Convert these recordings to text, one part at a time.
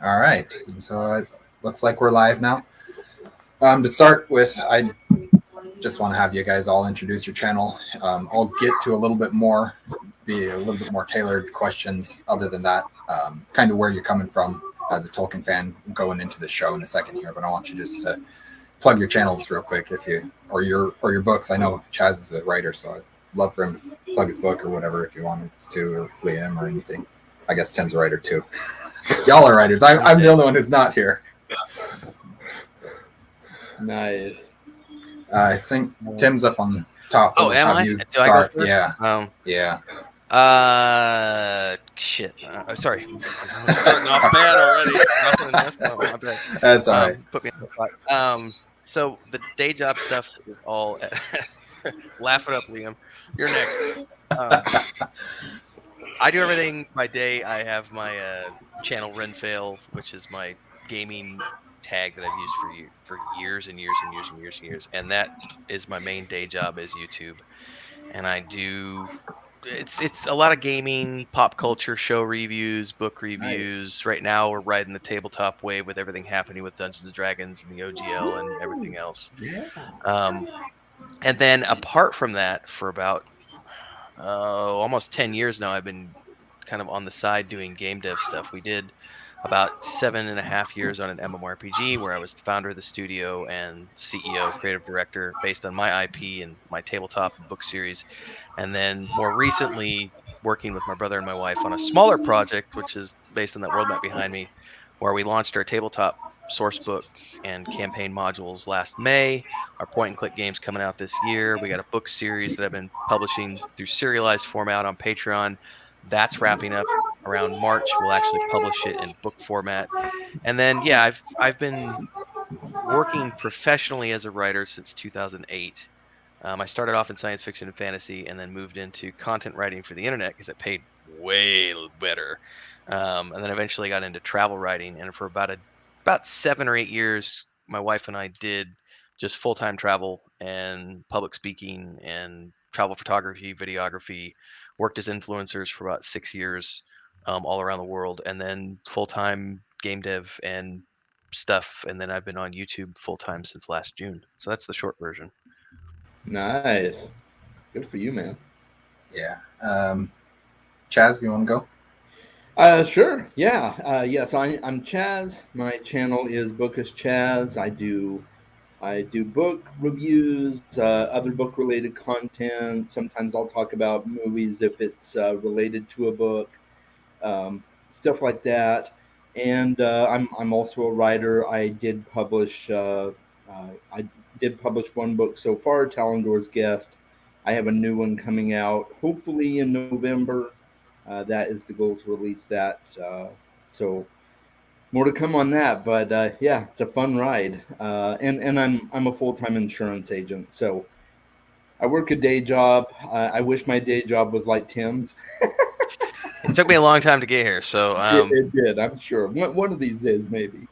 All right, so it looks like we're live now. To start with, I just want to have you guys all introduce your channel. I'll get to a little bit more, be a little bit more tailored questions. Other than that, kind of where you're coming from as a Tolkien fan going into the show in a second here. But I want you just to plug your channels real quick, if you or your books. I know Chaz is a writer, so I'd love for him to plug his book or whatever if you want to, or Liam or anything. I guess Tim's a writer too. Y'all are writers. I'm the only one who's not here. Nice. I think Tim's up on top. Oh, am I? You Do start? I go first? Yeah. Shit. Sorry. I'm starting off bad already. My bad. That's all right. Put me on the spot. So the day job stuff is all. Laugh it up, Liam. You're next. I do everything by day. I have my channel Renfail, which is my gaming tag that I've used for years and years and years and years and years, and that is my main day job is YouTube. And I do it's a lot of gaming, pop culture, show reviews, book reviews. Nice. Right now we're riding the tabletop wave with everything happening with Dungeons and Dragons and the OGL and everything else. Yeah. And then apart from that, for about almost 10 years now, I've been kind of on the side doing game dev stuff. We did about 7.5 years on an MMORPG where I was the founder of the studio and CEO, creative director, based on my IP and my tabletop book series. And then more recently, working with my brother and my wife on a smaller project, which is based on that world map behind me, where we launched our tabletop source book and campaign modules last May. Our point and click game's coming out this year. We got a book series that I've been publishing through serialized format on Patreon. That's wrapping up around March. We'll actually publish it in book format. And then, yeah, I've been working professionally as a writer since 2008. I started off in science fiction and fantasy, and then moved into content writing for the internet because it paid way better. And then eventually got into travel writing, and for about 7 or 8 years, my wife and I did just full-time travel and public speaking and travel photography, videography. Worked as influencers for about 6 years, all around the world, and then full-time game dev and stuff. And then I've been on YouTube full-time since last June. So that's the short version. Nice. Good for you, man. Yeah. Chaz, you want to go? Sure. Yeah. So I'm Chaz. My channel is Bookish Chaz. I do book reviews, other book related content. Sometimes I'll talk about movies if it's related to a book, stuff like that. And I'm also a writer. I did publish one book so far, Talendor's Guest. I have a new one coming out hopefully in November. That is the goal, to release that. So more to come on that, but yeah, it's a fun ride. And I'm a full-time insurance agent, so I work a day job. I wish my day job was like Tim's. It took me a long time to get here, so it did. I'm sure one of these days, maybe.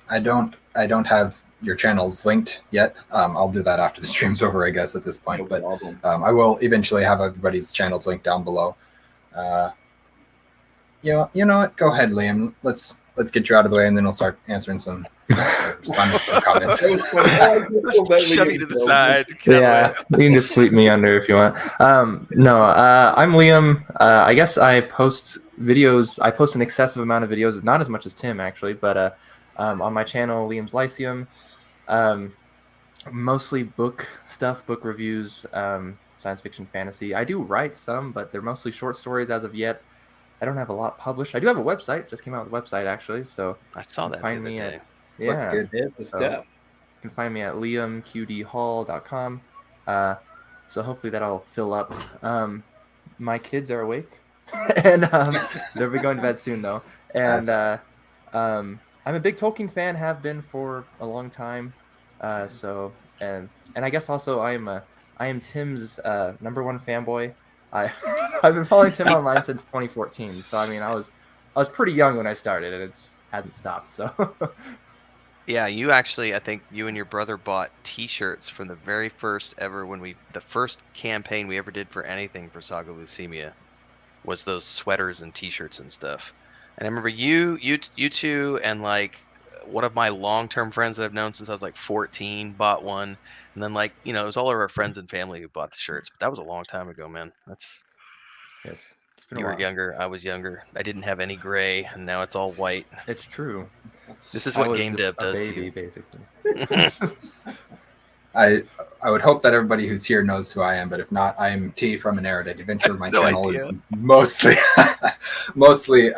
I don't have your channels linked yet. I'll do that after the stream's over, I guess, at this point. No but problem. I will eventually have everybody's channels linked down below. You know what? Go ahead, Liam. Let's get you out of the way, and then we'll start answering some responding to some comments. Shove you to the side. Yeah, you can just sweep me under if you want. No, I'm Liam. I guess I post videos. I post an excessive amount of videos, not as much as Tim actually, but on my channel, Liam's Lyceum. Mostly book stuff, book reviews, science fiction, fantasy. I do write some, but they're mostly short stories as of yet. I don't have a lot published. I do have a website. Just came out with a website actually. So I saw that the other day. Looks good. It's a step. You can find me at liamqdhall.com. So hopefully that'll fill up. My kids are awake, and they'll be going to bed soon though. And I'm a big Tolkien fan. Have been for a long time. So and I guess also I am Tim's #1 fanboy. I've been following Tim online since 2014. So I mean I was pretty young when I started, and it hasn't stopped. So Yeah, you actually, I think you and your brother bought T-shirts from the very first ever the first campaign we ever did for anything for Saga Leucemia was those sweaters and T-shirts and stuff. And I remember you two, and like one of my long-term friends that I've known since I was like 14 bought one, and then like it was all of our friends and family who bought the shirts. But that was a long time ago, man. Yes, it's been a You were while. younger, I was younger. I didn't have any gray, and now it's all white. It's true. This is I what was game just dev a does to baby, you. basically. I would hope that everybody who's here knows who I am, but if not, I am T from an Erudite Adventure. My No channel idea. is mostly mostly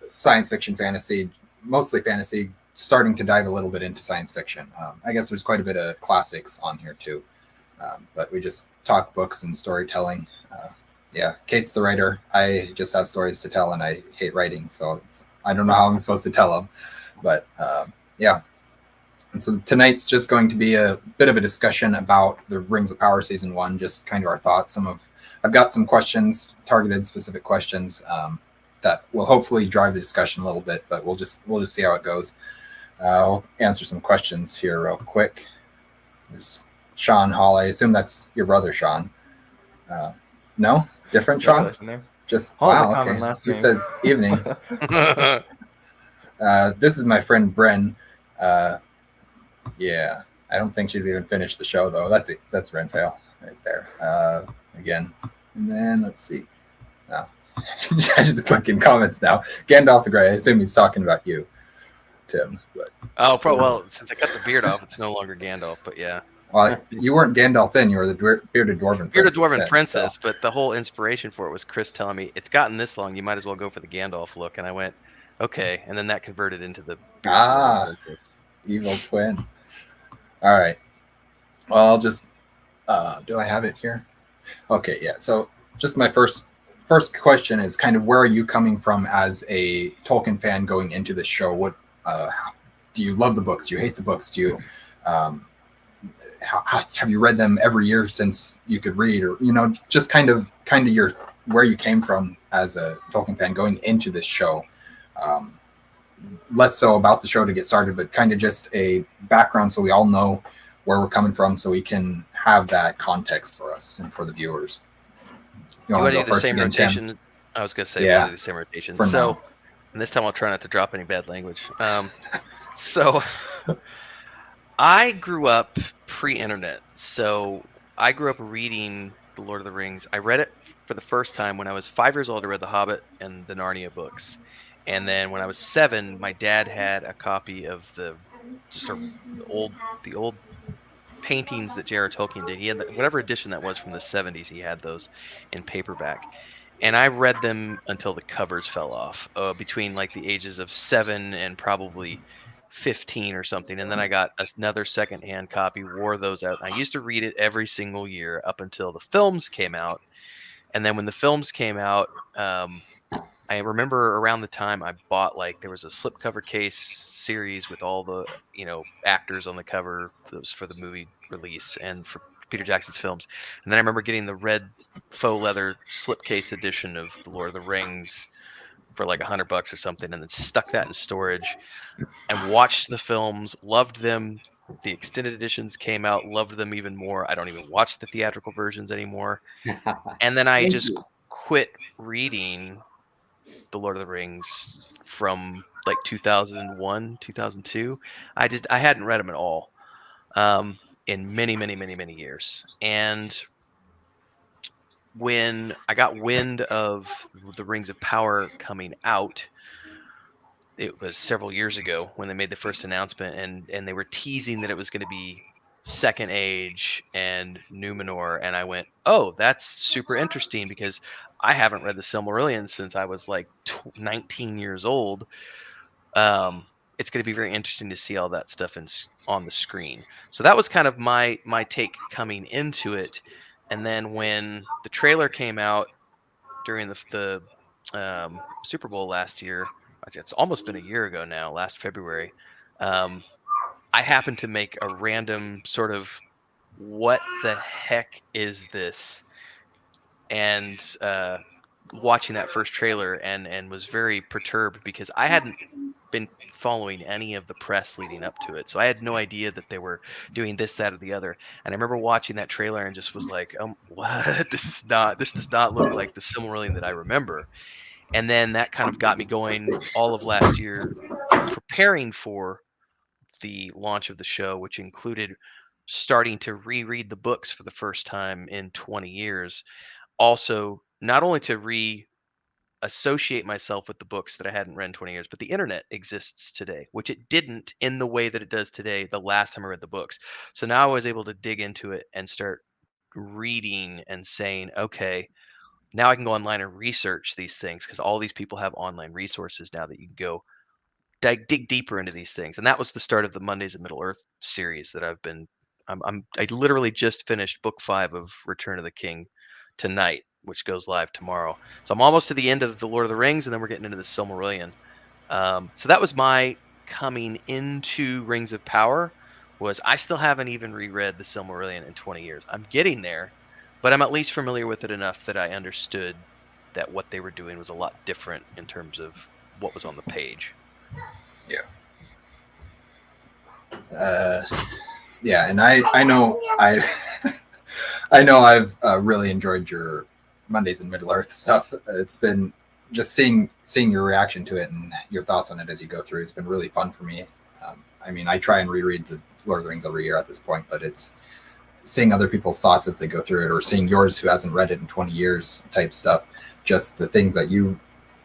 science fiction, fantasy, mostly fantasy, starting to dive a little bit into science fiction. I guess there's quite a bit of classics on here too, but we just talk books and storytelling. Yeah, Kate's the writer. I just have stories to tell, and I hate writing, so I don't know how I'm supposed to tell them. But yeah. And so tonight's just going to be a bit of a discussion about the Rings of Power Season 1, just kind of our thoughts. I've got some questions, targeted specific questions that will hopefully drive the discussion a little bit, but we'll just see how it goes. I'll answer some questions here real quick. There's Sean Hall. I assume that's your brother, Sean. No? Different No Sean? relation there. Just, Hall is a wow, common okay. last He name. says evening. This is my friend Bren. Yeah, I don't think she's even finished the show though. That's it. That's Renfail right there. Again, and then let's see. No, I just clicking comments now. Gandalf the Grey. I assume he's talking about you, Tim. But well, since I cut the beard off, it's no longer Gandalf. But yeah, well, you weren't Gandalf then. You were the bearded dwarven bearded princess. dwarven then, princess. so. But the whole inspiration for it was Chris telling me it's gotten this long. You might as well go for the Gandalf look. And I went, okay. And then that converted into the bearded dwarven princess. Evil twin. All right. Well, I'll just. Do I have it here? Okay, yeah. So, just my first question is kind of where are you coming from as a Tolkien fan going into the show? What do you love the books? Do you hate the books? Do you have you read them every year since you could read, or just kind of your where you came from as a Tolkien fan going into this show? Less so about the show to get started, but kind of just a background so we all know where we're coming from, so we can have that context for us and for the viewers. You want to do the first same again, Tim? rotation? I was going to say, Yeah. want to do the same rotation. For now. And this time I'll try not to drop any bad language. So I grew up pre-internet. So I grew up reading The Lord of the Rings. I read it for the first time when I was 5 years old. I read The Hobbit and the Narnia books. And then when I was 7, my dad had a copy of the old paintings that J.R. Tolkien did. He had whatever edition that was from the 70s. He had those in paperback. And I read them until the covers fell off, between like the ages of 7 and probably 15 or something. And then I got another secondhand copy, wore those out. I used to read it every single year up until the films came out. And then when the films came out, I remember around the time I bought, like, there was a slipcover case series with all the actors on the cover that was for the movie release and for Peter Jackson's films. And then I remember getting the red faux leather slipcase edition of The Lord of the Rings for like $100 or something, and then stuck that in storage and watched the films, loved them. The extended editions came out, loved them even more. I don't even watch the theatrical versions anymore. And then I just quit reading The Lord of the Rings from like 2001, 2002. I hadn't read them at all in many, many, many, many years. And when I got wind of the Rings of Power coming out, it was several years ago when they made the first announcement, and they were teasing that it was going to be Second Age and Numenor, and I went, oh, that's super interesting, because I haven't read the Silmarillion since I was like 19 years old. It's going to be very interesting to see all that stuff on the screen. So that was kind of my take coming into it. And then when the trailer came out during the Super Bowl last year, it's almost been a year ago now, last February, I happened to make a random sort of, what the heck is this? And watching that first trailer and was very perturbed because I hadn't been following any of the press leading up to it. So I had no idea that they were doing this, that, or the other. And I remember watching that trailer and just was like, what? This does not look like the Silmarillion that I remember. And then that kind of got me going all of last year preparing for the launch of the show, which included starting to reread the books for the first time in 20 years. Also, not only to associate myself with the books that I hadn't read in 20 years, but the internet exists today, which it didn't in the way that it does today the last time I read the books. So now I was able to dig into it and start reading and saying, okay, now I can go online and research these things because all these people have online resources now that you can go dig deeper into these things. And that was the start of the Mondays at Middle Earth series that I literally just finished book 5 of Return of the King tonight, which goes live tomorrow. So I'm almost to the end of the Lord of the Rings, and then we're getting into the Silmarillion. So that was my coming into Rings of Power. Was I still haven't even reread the Silmarillion in 20 years. I'm getting there, but I'm at least familiar with it enough that I understood that what they were doing was a lot different in terms of what was on the page. Uh, yeah, and I know I know I've really enjoyed your Mondays in Middle Earth stuff. It's been just seeing your reaction to it and your thoughts on it as you go through. It's been really fun for me. I mean, I try and reread the Lord of the Rings every year at this point, but it's seeing other people's thoughts as they go through it, or seeing yours who hasn't read it in 20 years type stuff. Just the things that you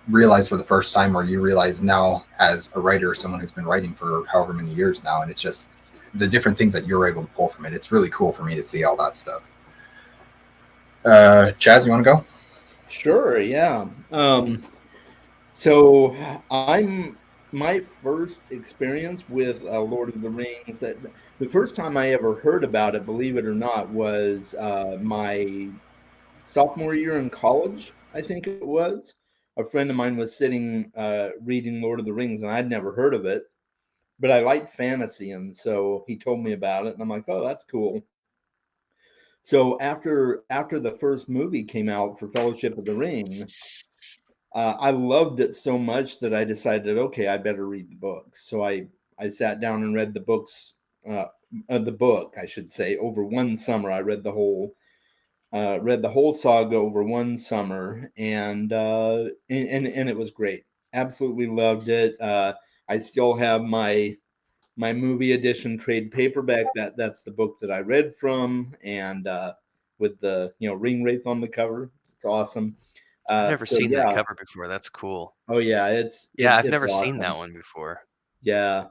realize for the first time, or you realize now as a writer, someone who's been writing for however many years now, and it's just the different things that you're able to pull from it. It's really cool for me to see all that stuff. Chaz, you want to go? Sure, yeah. So my first experience with Lord of the Rings. That the first time I ever heard about it, believe it or not, was my sophomore year in college. I think it was. A friend of mine was sitting reading Lord of the Rings, and I'd never heard of it, but I liked fantasy, and so he told me about it, and I'm like, oh, that's cool. So after the first movie came out for Fellowship of the Ring, I loved it so much that I decided, okay, I better read the books. So I sat down and read the books, the book, I should say, over one summer. I read the whole saga over one summer, and it was great. Absolutely loved it. I still have my movie edition trade paperback. That's the book that I read from, and with the ring wraith on the cover. It's awesome. I've never So seen that yeah, cover before. That's cool. oh yeah, Yeah, I've it's never seen awesome. that one before. Yeah,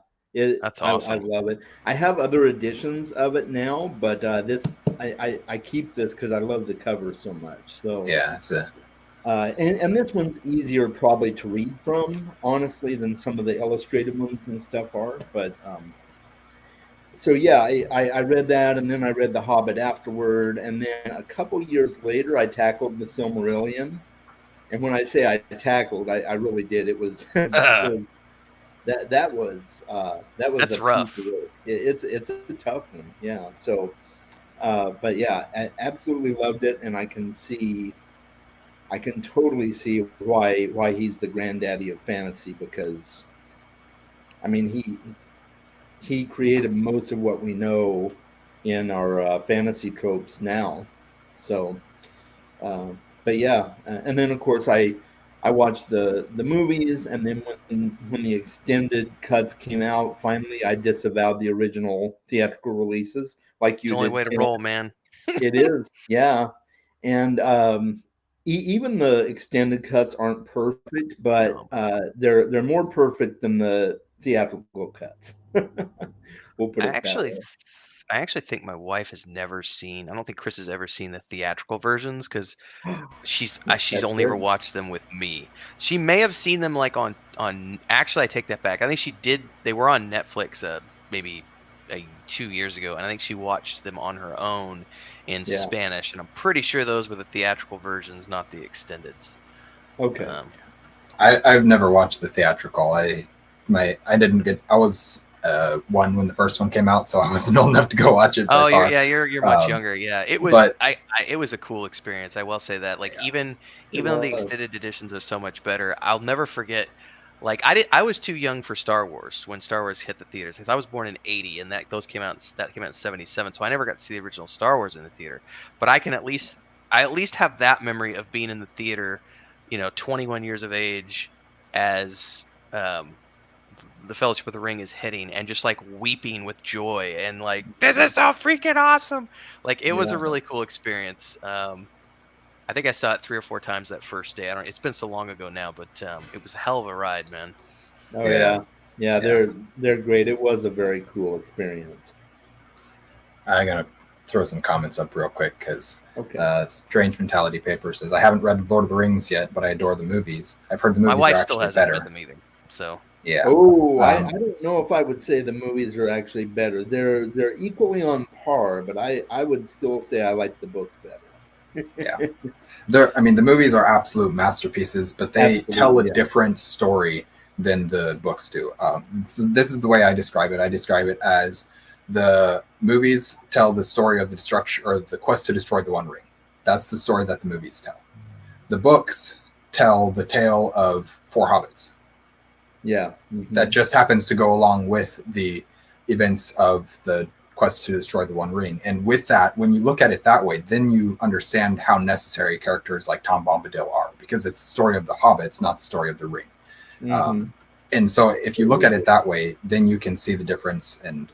That's I awesome. love it. I have other editions of it now, but this I keep this because I love the cover so much. So Yeah, it's a and this one's easier probably to read from, honestly, than some of the illustrated ones and stuff are. But so yeah, I read that, and then I read The Hobbit afterward, and then a couple years later, I tackled the Silmarillion. And when I say I tackled, I really did. It was that was that was a That's piece of rough. work. It's a tough one, yeah. So, but yeah, I absolutely loved it, and I can totally see why he's the granddaddy of fantasy because I mean he created most of what we know in our fantasy tropes now. So, uh, but yeah, and then of course I watched the movies, and then when the extended cuts came out, finally I disavowed the original theatrical releases, like It's the you only did, way to Kenneth. roll, man. It is, yeah, and even the extended cuts aren't perfect, but No. they're more perfect than the theatrical cuts. We'll put I it that actually way. I actually think my wife has never seen. I don't think Chris has ever seen the theatrical versions because she's That's only ever fair. watched them with me. She may have seen them like on. Actually, I take that back. I think she did. They were on Netflix maybe 2 years ago, and I think she watched them on her own in Yeah. Spanish. And I'm pretty sure those were the theatrical versions, not the extendeds. Okay. Um, I've never watched the theatrical. I didn't get. I was one when the first one came out, so I wasn't old enough to go watch it. Oh, By far. you're much Um, younger. Yeah, it was. but It was a cool experience. I will say that. Like yeah, It even though the was. extended editions are so much better, I'll never forget. Like I was too young for Star Wars when Star Wars hit the theaters because I was born in '80 and those came out that came out in '77. So I never got to see the original Star Wars in the theater. But I at least have that memory of being in the theater, 21 years of age, as um the Fellowship of the Ring is hitting and just like weeping with joy and like this is so freaking awesome. Like it was a Yeah. really cool experience. I think I saw it 3 or 4 times that first day. I don't. It's been so long ago now, but it was a hell of a ride, man. Oh Yeah. yeah. Yeah, Yeah. they're great. It was a very cool experience. I'm gonna throw some comments up real quick because Okay. Strange Mentality Paper says, I haven't read Lord of the Rings yet, but I adore the movies. I've heard the My movies wife are still actually hasn't better. read them either. So Yeah. Oh, I Um, don't know if I would say the movies are actually better. They're equally on par, but I would still say I like the books better. Yeah. I mean, the movies are absolute masterpieces, but they tell a Absolutely, yeah. different story than the books do. This is the way I describe it. I describe it as the movies tell the story of the destruction or the quest to destroy the One Ring. That's the story that the movies tell. The books tell the tale of 4 hobbits. Yeah. That just happens to go along with the events of the quest to destroy the One Ring. And with that, when you look at it that way, then you understand how necessary characters like Tom Bombadil are, because it's the story of the hobbits, not the story of the ring. And so if you look at it that way, then you can see the difference. And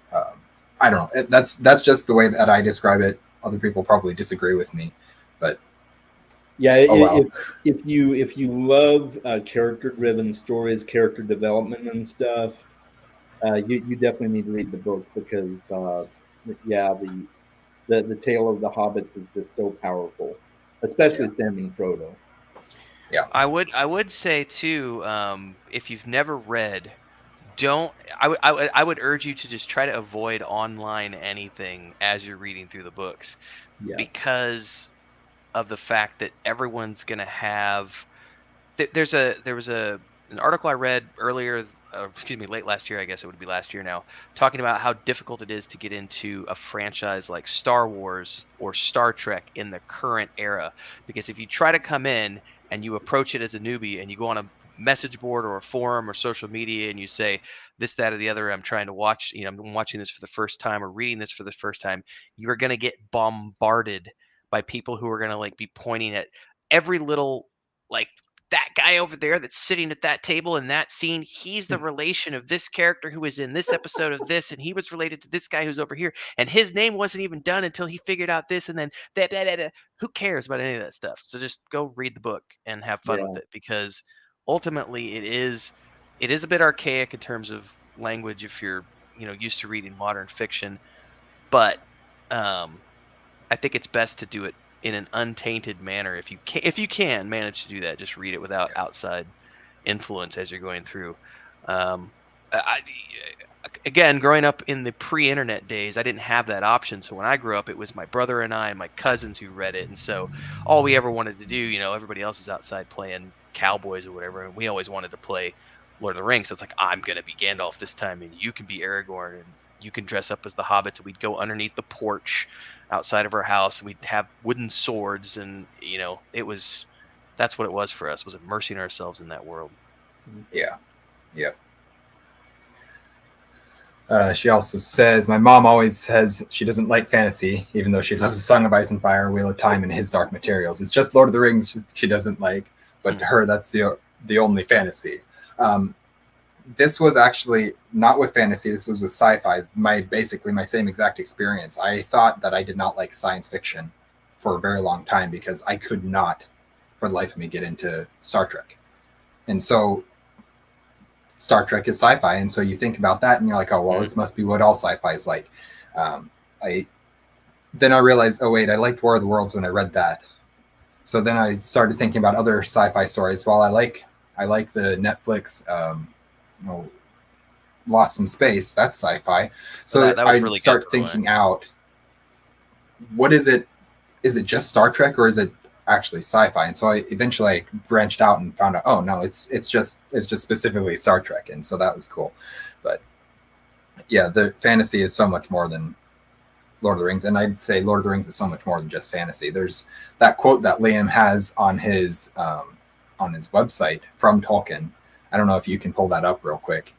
I don't know. That's just the way that I describe it. Other people probably disagree with me, but Yeah, oh well. if you love character-driven stories, character development and stuff, you definitely need to read the books because yeah, the tale of the hobbits is just so powerful, especially Sam and Frodo. I would say too, if you've never read, don't I would urge you to just try to avoid online anything as you're reading through the books Yes. because of the fact that everyone's gonna have there was an article I read earlier, excuse me, late last year. I guess it would be last year now, talking about how difficult it is to get into a franchise like Star Wars or Star Trek in the current era. Because if you try to come in and you approach it as a newbie and you go on a message board or a forum or social media and you say this, that, or the other, I'm trying to watch, I'm watching this for the first time or reading this for the first time, you are going to get bombarded by people who are going to like be pointing at every little like that guy over there that's sitting at that table in that scene, he's the relation of this character who was in this episode of this, and he was related to this guy who's over here, and his name wasn't even done until he figured out this, and then that. Who cares about any of that stuff? So just go read the book and have fun with Yeah. it because ultimately it is a bit archaic in terms of language if you're used to reading modern fiction, but I think it's best to do it in an untainted manner if you can manage to do that. Just read it without outside influence as you're going through. Um, Again, growing up in the pre-internet days, I didn't have that option. So when I grew up, it was my brother and I and my cousins who read it, and so all we ever wanted to do, everybody else is outside playing cowboys or whatever, and we always wanted to play Lord of the Rings. So it's like I'm gonna be Gandalf this time, and you can be Aragorn, and you can dress up as the hobbits. And we'd go underneath the porch outside of our house, and we'd have wooden swords, and that's what it was for us, was immersing ourselves in that world. Yeah. She also says, my mom always says she doesn't like fantasy, even though she loves A Song of Ice and Fire, Wheel of Time, and His Dark Materials. It's just Lord of the Rings she doesn't like, but to her, that's the only fantasy. This was actually not with fantasy. This was with sci-fi. Basically my same exact experience. I thought that I did not like science fiction for a very long time because I could not, for the life of me, get into Star Trek. And so Star Trek is sci-fi, and so you think about that, and you're like, oh well, this must be what all sci-fi is like. Then I realized, oh wait, I liked War of the Worlds when I read that. So then I started thinking about other sci-fi stories. Well, I like the Netflix, Lost in Space. That's sci-fi. So that was I really start good, thinking out, what is it? Is it just Star Trek, or is it actually sci-fi? And so I eventually branched out and found out, oh no, it's just specifically Star Trek, and so that was cool. But yeah, the fantasy is so much more than Lord of the Rings, and I'd say Lord of the Rings is so much more than just fantasy. There's that quote that Liam has on his website from Tolkien. I don't know if you can pull that up real quick.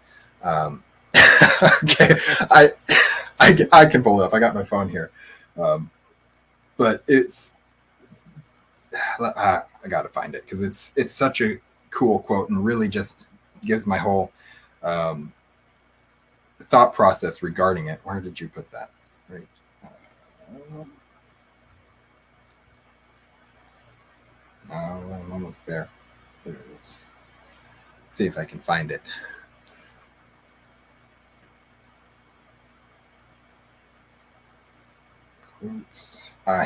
Okay, I can pull it up. I got my phone here, but it's I got to find it because it's such a cool quote and really just gives my whole thought process regarding it. Where did you put that? Right. I'm almost there. There it is. Let's see if I can find it.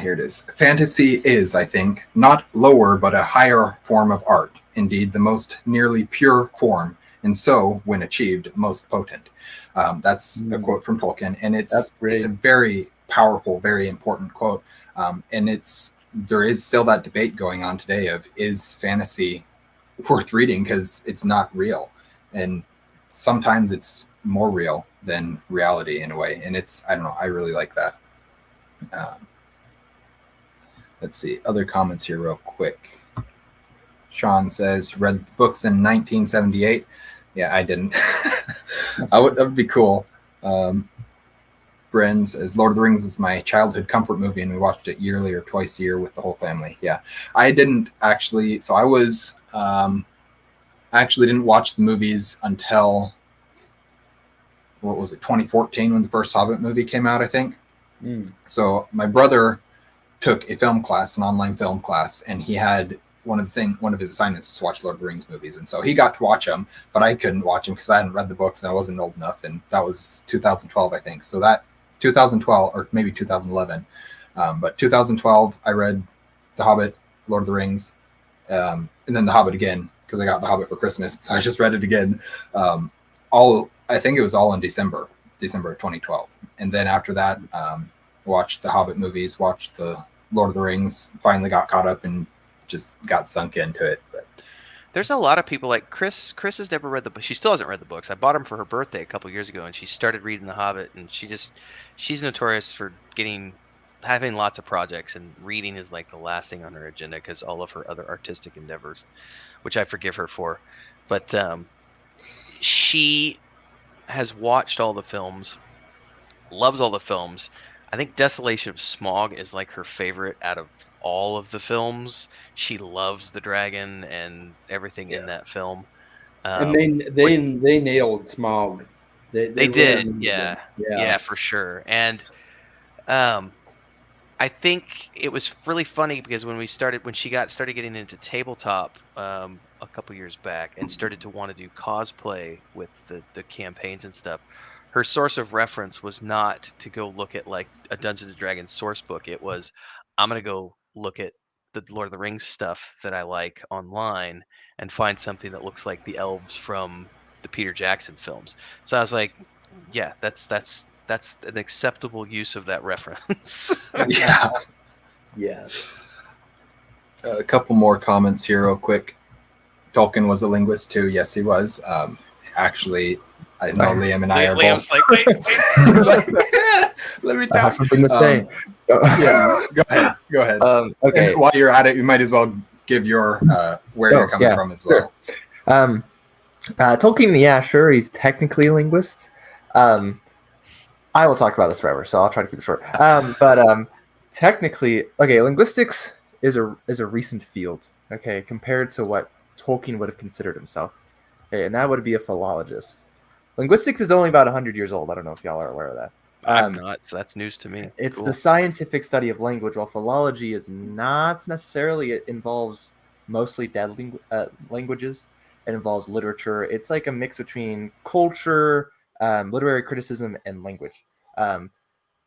Here it is. Fantasy is, I think, not lower but a higher form of art. Indeed, the most nearly pure form, and so, when achieved, most potent. That's a quote from Tolkien, and it's a very powerful, very important quote. And there is still that debate going on today of, is fantasy worth reading because it's not real, and sometimes it's more real than reality in a way. And I don't know, I really like that. Let's see other comments here real quick. Sean says read books in 1978. Yeah, I didn't. That would be cool. Bren says Lord of the Rings was my childhood comfort movie, and we watched it yearly or twice a year with the whole family. Yeah, I didn't actually. So I was I actually didn't watch the movies until, what was it, 2014 when the first Hobbit movie came out, I think. So my brother took a film class, an online film class, and he had one of his assignments was to watch Lord of the Rings movies, and so he got to watch them, but I couldn't watch them because I hadn't read the books and I wasn't old enough, and that was 2012, I think. So that 2012 or maybe 2011, but 2012 I read The Hobbit, Lord of the Rings, and then The Hobbit again because I got The Hobbit for Christmas, so I just read it again. I think it was all in December of 2012, and then after that, watched the Hobbit movies, watched the Lord of the Rings, finally got caught up and just got sunk into it. But there's a lot of people like Chris. Chris has never read the book. She still hasn't read the books. I bought them for her birthday a couple years ago, and she started reading The Hobbit. And she's notorious for having lots of projects, and reading is like the last thing on her agenda because all of her other artistic endeavors, which I forgive her for. But she has watched all the films, loves all the films. I think Desolation of Smaug is like her favorite out of all of the films. She loves the dragon and everything in that film. And they nailed Smaug. They did, yeah, for sure. And I think it was really funny because when she started getting into tabletop a couple years back and started to want to do cosplay with the campaigns and stuff, her source of reference was not to go look at like a Dungeons and Dragons source book. It was, I'm going to go look at the Lord of the Rings stuff that I like online and find something that looks like the elves from the Peter Jackson films. So I was like, yeah, that's an acceptable use of that reference. yeah. Yes. A couple more comments here real quick. Tolkien was a linguist too. Yes, he was. Actually, I know Liam and I are Liam's both. like, wait. Let me I have talk. something to say. Yeah, go ahead. Okay. And while you're at it, you might as well give your where you're coming from as well. Sure. Tolkien, yeah, sure, he's technically a linguist. I will talk about this forever, so I'll try to keep it short. But technically, okay, linguistics is a recent field, okay, compared to what Tolkien would have considered himself. Okay, and that would be a philologist. Linguistics is only about 100 years old. I don't know if y'all are aware of that. I'm not, so that's news to me. It's Cool. the scientific study of language, while philology is not necessarily. It involves mostly dead languages. It involves literature. It's like a mix between culture, literary criticism, and language.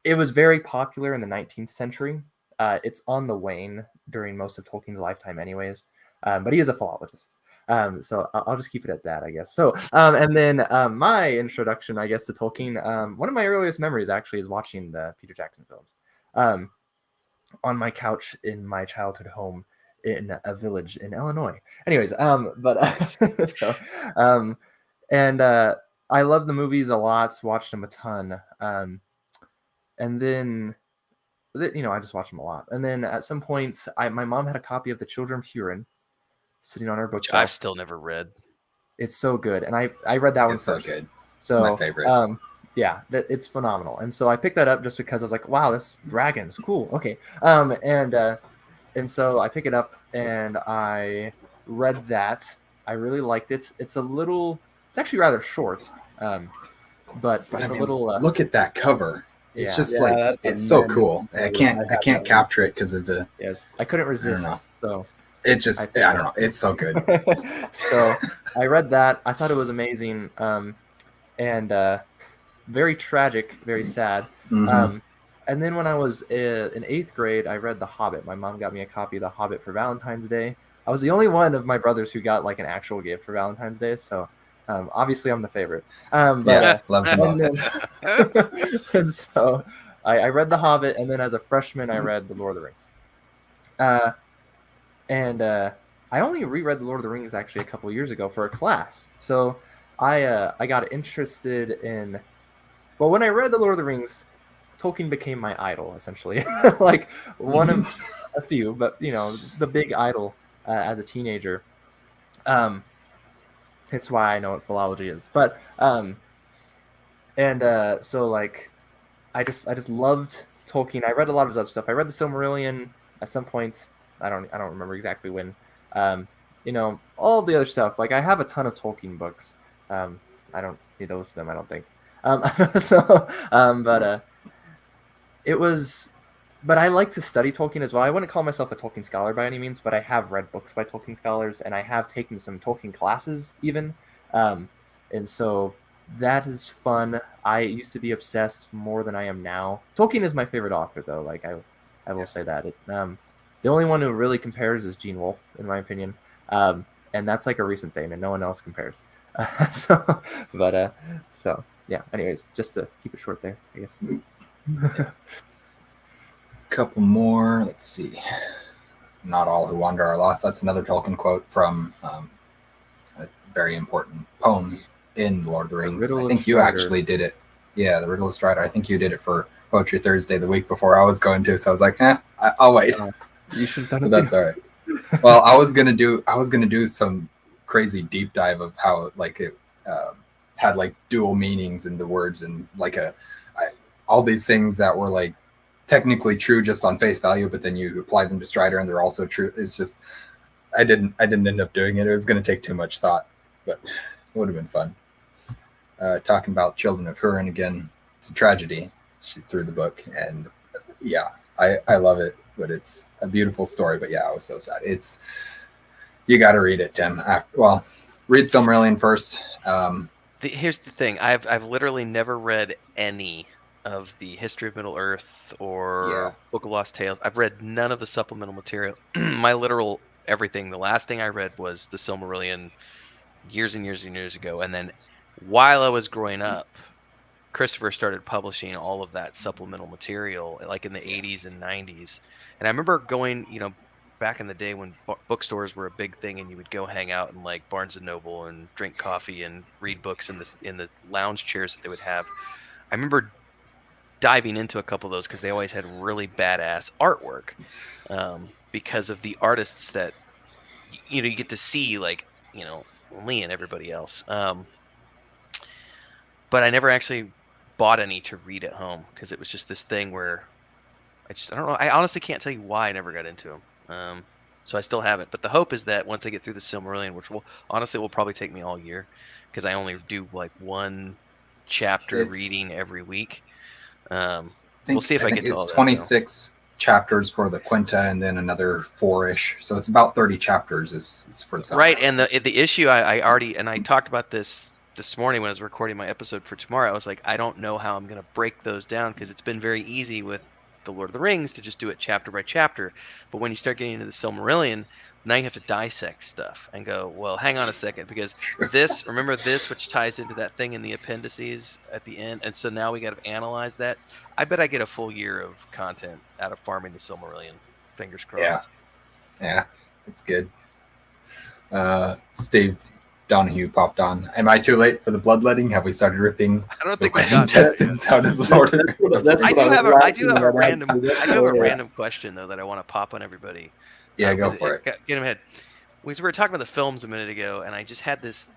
It was very popular in the 19th century. It's on the wane during most of Tolkien's lifetime anyways, but he is a philologist. So I'll just keep it at that, I guess. So, and then my introduction, I guess, to Tolkien, one of my earliest memories actually is watching the Peter Jackson films on my couch in my childhood home in a village in Illinois. Anyways, but so, and I love the movies a lot. Watched them a ton. And then I just watched them a lot. And then at some point, my mom had a copy of The Children of Huron sitting on her Which bookshelf. I've still never read. It's so good, and I read that one It's so first. good. So It's my favorite. Yeah, it's phenomenal. And so I picked that up just because I was like, wow, this dragon's cool. Okay. And so I pick it up and I read that. I really liked it. It's actually rather short. But But it's I mean, a little look at that cover. It's yeah. just Yeah, like that's it's so amazing cool. I cover. can't I have that one. capture it because of the. Yes, I couldn't resist. know. So It just I don't know. It's so good. so I read that. I thought it was amazing. And very tragic, very sad. Mhm. And then when I was in 8th grade, I read The Hobbit. My mom got me a copy of The Hobbit for Valentine's Day. I was the only one of my brothers who got like an actual gift for Valentine's Day, so obviously I'm the favorite. Love the most. And so I read The Hobbit, and then as a freshman, I read The Lord of the Rings. And I only reread The Lord of the Rings actually a couple of years ago for a class. So I got interested in. Well, when I read The Lord of the Rings, Tolkien became my idol, essentially. Like one of a few, but the big idol as a teenager. It's why I know what philology is. But so like I just loved Tolkien. I read a lot of his other stuff. I read the Silmarillion at some point. I don't remember exactly when. All the other stuff. Like I have a ton of Tolkien books. I don't need to list them, I don't think. It was, but I like to study Tolkien as well. I wouldn't call myself a Tolkien scholar by any means, but I have read books by Tolkien scholars, and I have taken some Tolkien classes even. And so that is fun. I used to be obsessed more than I am now. Tolkien is my favorite author, though. Like I will say that. The only one who really compares is Gene Wolfe, in my opinion. And that's like a recent thing, and no one else compares. So yeah. Anyways, just to keep it short there, I guess. Couple more. Let's see. Not all who wander are lost. That's another Tolkien quote from a very important poem in Lord of the Rings. I think you actually did it. Yeah, the Riddle of Strider. I think you did it for Poetry Thursday the week before I was going to. So I was like, I'll wait. You should have done it. But that's all right. Well, I was gonna do some crazy deep dive of how like it had like dual meanings in the words and like all these things that were like technically true just on face value, but then you apply them to Strider and they're also true. It's just I didn't end up doing it. It was going to take too much thought, but it would have been fun. Talking about Children of Huron again, it's a tragedy. She threw the book, and yeah, I love it, but it's a beautiful story. But yeah, I was so sad. You got to read it, Tim. Read Silmarillion first. Here's the thing: I've literally never read any of the History of Middle Earth or Book of Lost Tales. I've read none of the supplemental material. My literal everything. The last thing I read was the Silmarillion years and years and years ago, and then while I was growing up, Christopher started publishing all of that supplemental material, like in the 80s and 90s. And I remember going, back in the day when bookstores were a big thing, and you would go hang out in like Barnes and Noble and drink coffee and read books in the lounge chairs that they would have. I remember diving into a couple of those because they always had really badass artwork, because of the artists that you get to see, like Lee and everybody else. But I never actually bought any to read at home because it was just this thing where I don't know. I honestly can't tell you why I never got into them. So I still haven't. But the hope is that once I get through the Silmarillion, which will probably take me all year because I only do like one chapter reading every week. We'll see if I get to all that. It's 26 chapters for the Quinta, and then another 4-ish. So it's about 30 chapters is for the right. And the issue I already, and I talked about this morning when I was recording my episode for tomorrow. I was like, I don't know how I'm going to break those down because it's been very easy with the Lord of the Rings to just do it chapter by chapter. But when you start getting into the Silmarillion, now you have to dissect stuff and go, well, hang on a second, because remember this, which ties into that thing in the appendices at the end. And so now we got to analyze that. I bet I get a full year of content out of farming the Silmarillion. Fingers crossed. Yeah, it's good. Steve, Donahue popped on. Am I too late for the bloodletting? Have we started ripping I don't the think we wet got there. intestines out of Lord of the That's I what do was have a laughing at, random actually. That's I do have a hilarious. random question though that I want to pop on everybody. Yeah, go 'Cause for it. Get him ahead. We were talking about the films a minute ago, and I just had this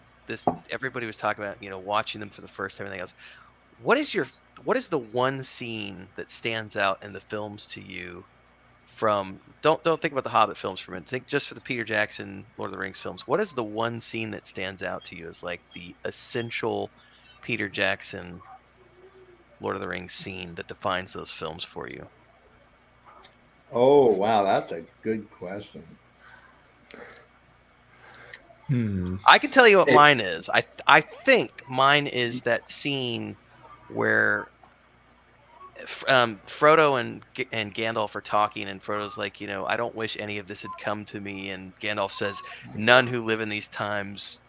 everybody was talking about, watching them for the first time and everything else. What is the one scene that stands out in the films to you from don't think about the Hobbit films for a minute. Think just for the Peter Jackson Lord of the Rings films. What is the one scene that stands out to you as like the essential Peter Jackson Lord of the Rings scene that defines those films for you? Oh, wow, that's a good question. I can tell you what It- mine is. I think mine is that scene where Frodo and Gandalf are talking, and Frodo's like, I don't wish any of this had come to me, and Gandalf says, none who live in these times,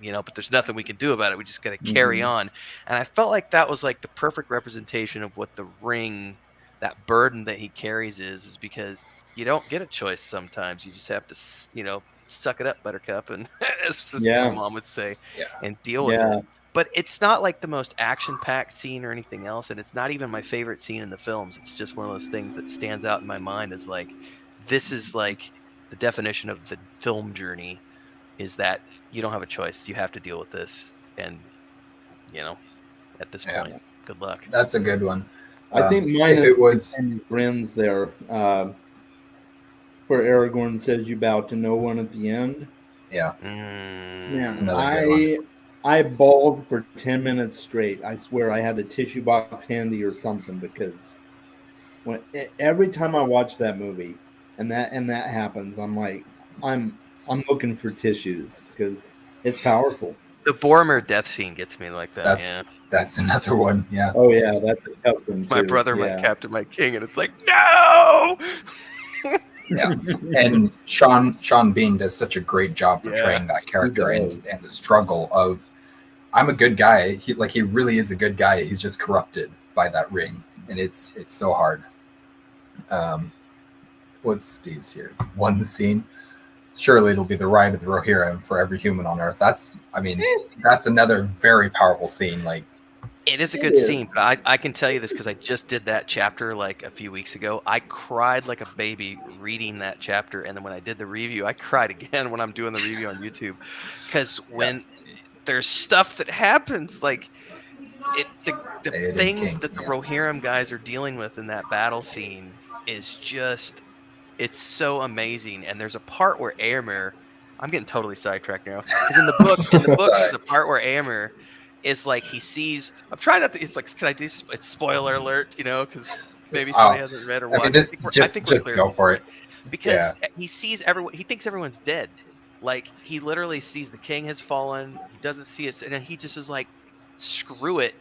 but there's nothing we can do about it. We just got to carry Mhm. on. And I felt like that was like the perfect representation of what the ring, that burden that he carries is because you don't get a choice sometimes. You just have to, suck it up, Buttercup, and as my Yeah, mom would say, yeah. and deal with yeah. it. But it's not like the most action-packed scene or anything else, and it's not even my favorite scene in the films. It's just one of those things that stands out in my mind as like, this is like the definition of the film journey is that you don't have a choice. You have to deal with this, and at this Yeah. point, good luck. That's a good one. I think mine If is it was, the friends there, where Aragorn says you bow to no one at the end. yeah, it's Man, another good one. I bawled for 10 minutes straight. I swear I had a tissue box handy or something because every time I watch that movie and that happens, I'm like I'm looking for tissues because it's powerful. The Boromir death scene gets me like that. That's Yeah, that's another one. Yeah, Oh yeah, that's a tough one my too. brother, my Yeah. captain, my king, and it's like no. yeah. And Sean Bean does such a great job Yeah. portraying that character He and does. the struggle of I'm a good guy. He really is a good guy. He's just corrupted by that ring, and it's so hard. What's Steve's here? One scene. Surely it'll be the ride of the Rohirrim for every human on Earth. That's another very powerful scene. Like, It is a It good is. scene, but I can tell you this because I just did that chapter like a few weeks ago. I cried like a baby reading that chapter, and then when I did the review, I cried again when I'm doing the review on YouTube because when there's stuff that happens, like the Theoden things King, that the yeah. Rohirrim guys are dealing with in that battle scene is just it's so amazing. And there's a part where Éomer, I'm getting totally sidetracked now, because in the books, It's all there's right. a part where Éomer is like he sees. I'm trying not to. It's like, can I do? It's spoiler alert, because maybe somebody hasn't read or I mean, watched. I think we're just clear go for it. Yeah. because he sees everyone. He thinks everyone's dead. Like he literally sees the king has fallen. He doesn't see it, and he just is like, screw it,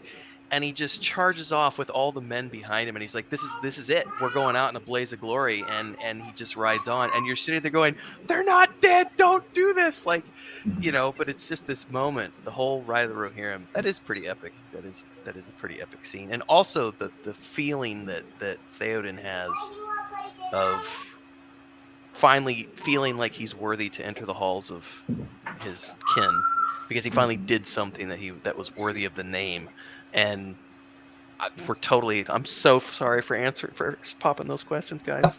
and he just charges off with all the men behind him, and he's like, this is it, we're going out in a blaze of glory, and he just rides on, and you're sitting there going, they're not dead, don't do this, like, but it's just this moment, the whole Ride of the Rohirrim, that is pretty epic. That is a pretty epic scene, and also the feeling that Theoden has of finally feeling like he's worthy to enter the halls of his kin because he finally did something that was worthy of the name. And I'm so sorry for popping those questions, guys.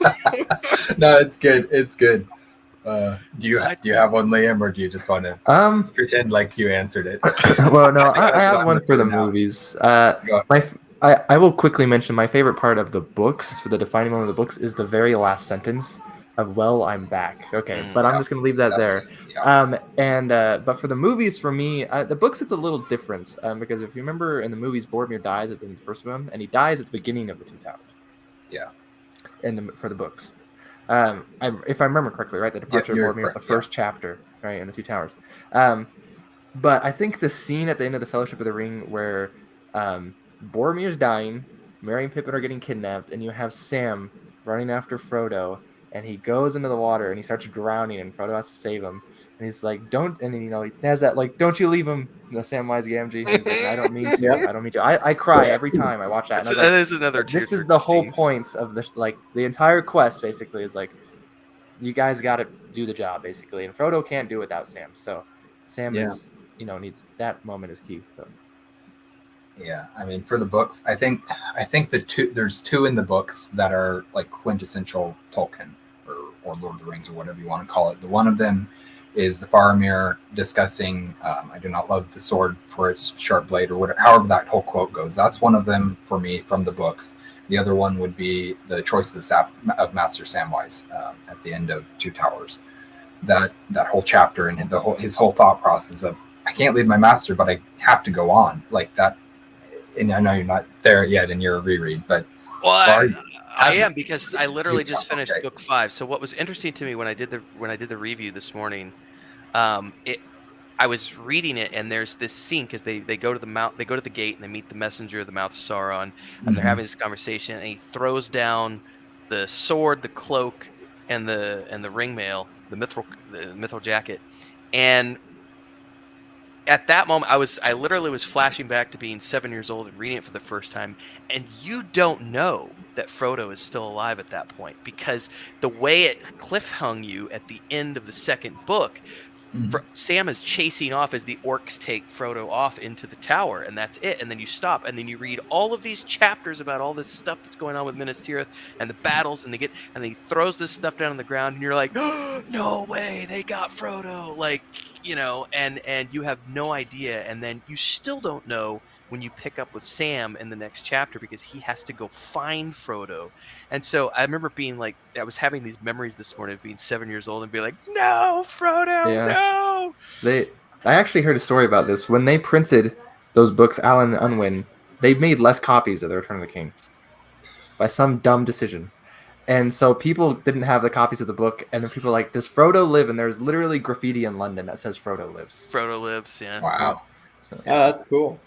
No, it's good. It's good. Do you Sidetrack. have one, Liam, or do you just want to pretend like you answered it? Well, no, I think I that's what have I'm one gonna for do the now. movies. Go. I will quickly mention my favorite part of the books, for the defining moment of the books, is the very last sentence of "Well, I'm back." Okay, but I'm Yeah, just gonna leave that there. But for the movies, for me, the books it's a little different because if you remember in the movies, Boromir dies in the first one, and he dies at the beginning of the Two Towers. Yeah. For the books, if I remember correctly, right, the departure of you're Boromir, correct, the first chapter, right, in the Two Towers. But I think the scene at the end of the Fellowship of the Ring where Boromir's dying, Merry and Pippin are getting kidnapped, and you have Sam running after Frodo, and he goes into the water and he starts drowning, and Frodo has to save him. And he's like, "Don't," and he has that like, "Don't you leave him." The Samwise Gamgee. He's like, "I don't mean to. Yep. I don't mean to." I cry every time I watch that, and I was like, That is another "This is tearjerker the whole scene. point of the entire quest. Basically, is like, you guys got to do the job, basically, and Frodo can't do it without Sam." So Sam Yeah. is, needs that moment is key. So. Yeah, I mean, for the books, I think there's two in the books that are like quintessential Tolkien or Lord of the Rings or whatever you want to call it. The one of them is the Faramir discussing, "I do not love the sword for its sharp blade," or whatever, however that whole quote goes. That's one of them for me from the books. The other one would be the choice of Master Samwise at the end of Two Towers. That whole chapter and his whole thought process of, I can't leave my master, but I have to go on, like that. And I know you're not there yet in your reread, but Well, are you? I Have you? am, because I literally just finished Okay. book 5. So what was interesting to me when I did the review this morning, it I was reading it, and there's this scene because they go to they go to the gate and they meet the messenger of the mouth of Sauron, and they're Mhm. having this conversation, and he throws down the sword, the cloak, and the ringmail, the mithril jacket, and at that moment I literally was flashing back to being 7 years old and reading it for the first time, and you don't know that Frodo is still alive at that point, because the way it cliffhung you at the end of the second book, Mhm. Sam is chasing off as the orcs take Frodo off into the tower, and that's it. And then you stop, and then you read all of these chapters about all this stuff that's going on with Minas Tirith and the battles, and and he throws this stuff down on the ground, and you're like, oh, no way, they got Frodo, like, and you have no idea, and then you still don't know when you pick up with Sam in the next chapter, because he has to go find Frodo. And so I remember being like, I was having these memories this morning of being 7 years old and being like, no, Frodo, Yeah. no. I actually heard a story about this. When they printed those books, Alan and Unwin, they made less copies of the Return of the King by some dumb decision. And so people didn't have the copies of the book, and then people were like, does Frodo live? And there's literally graffiti in London that says Frodo lives. Frodo lives, yeah. Wow. So, That's cool.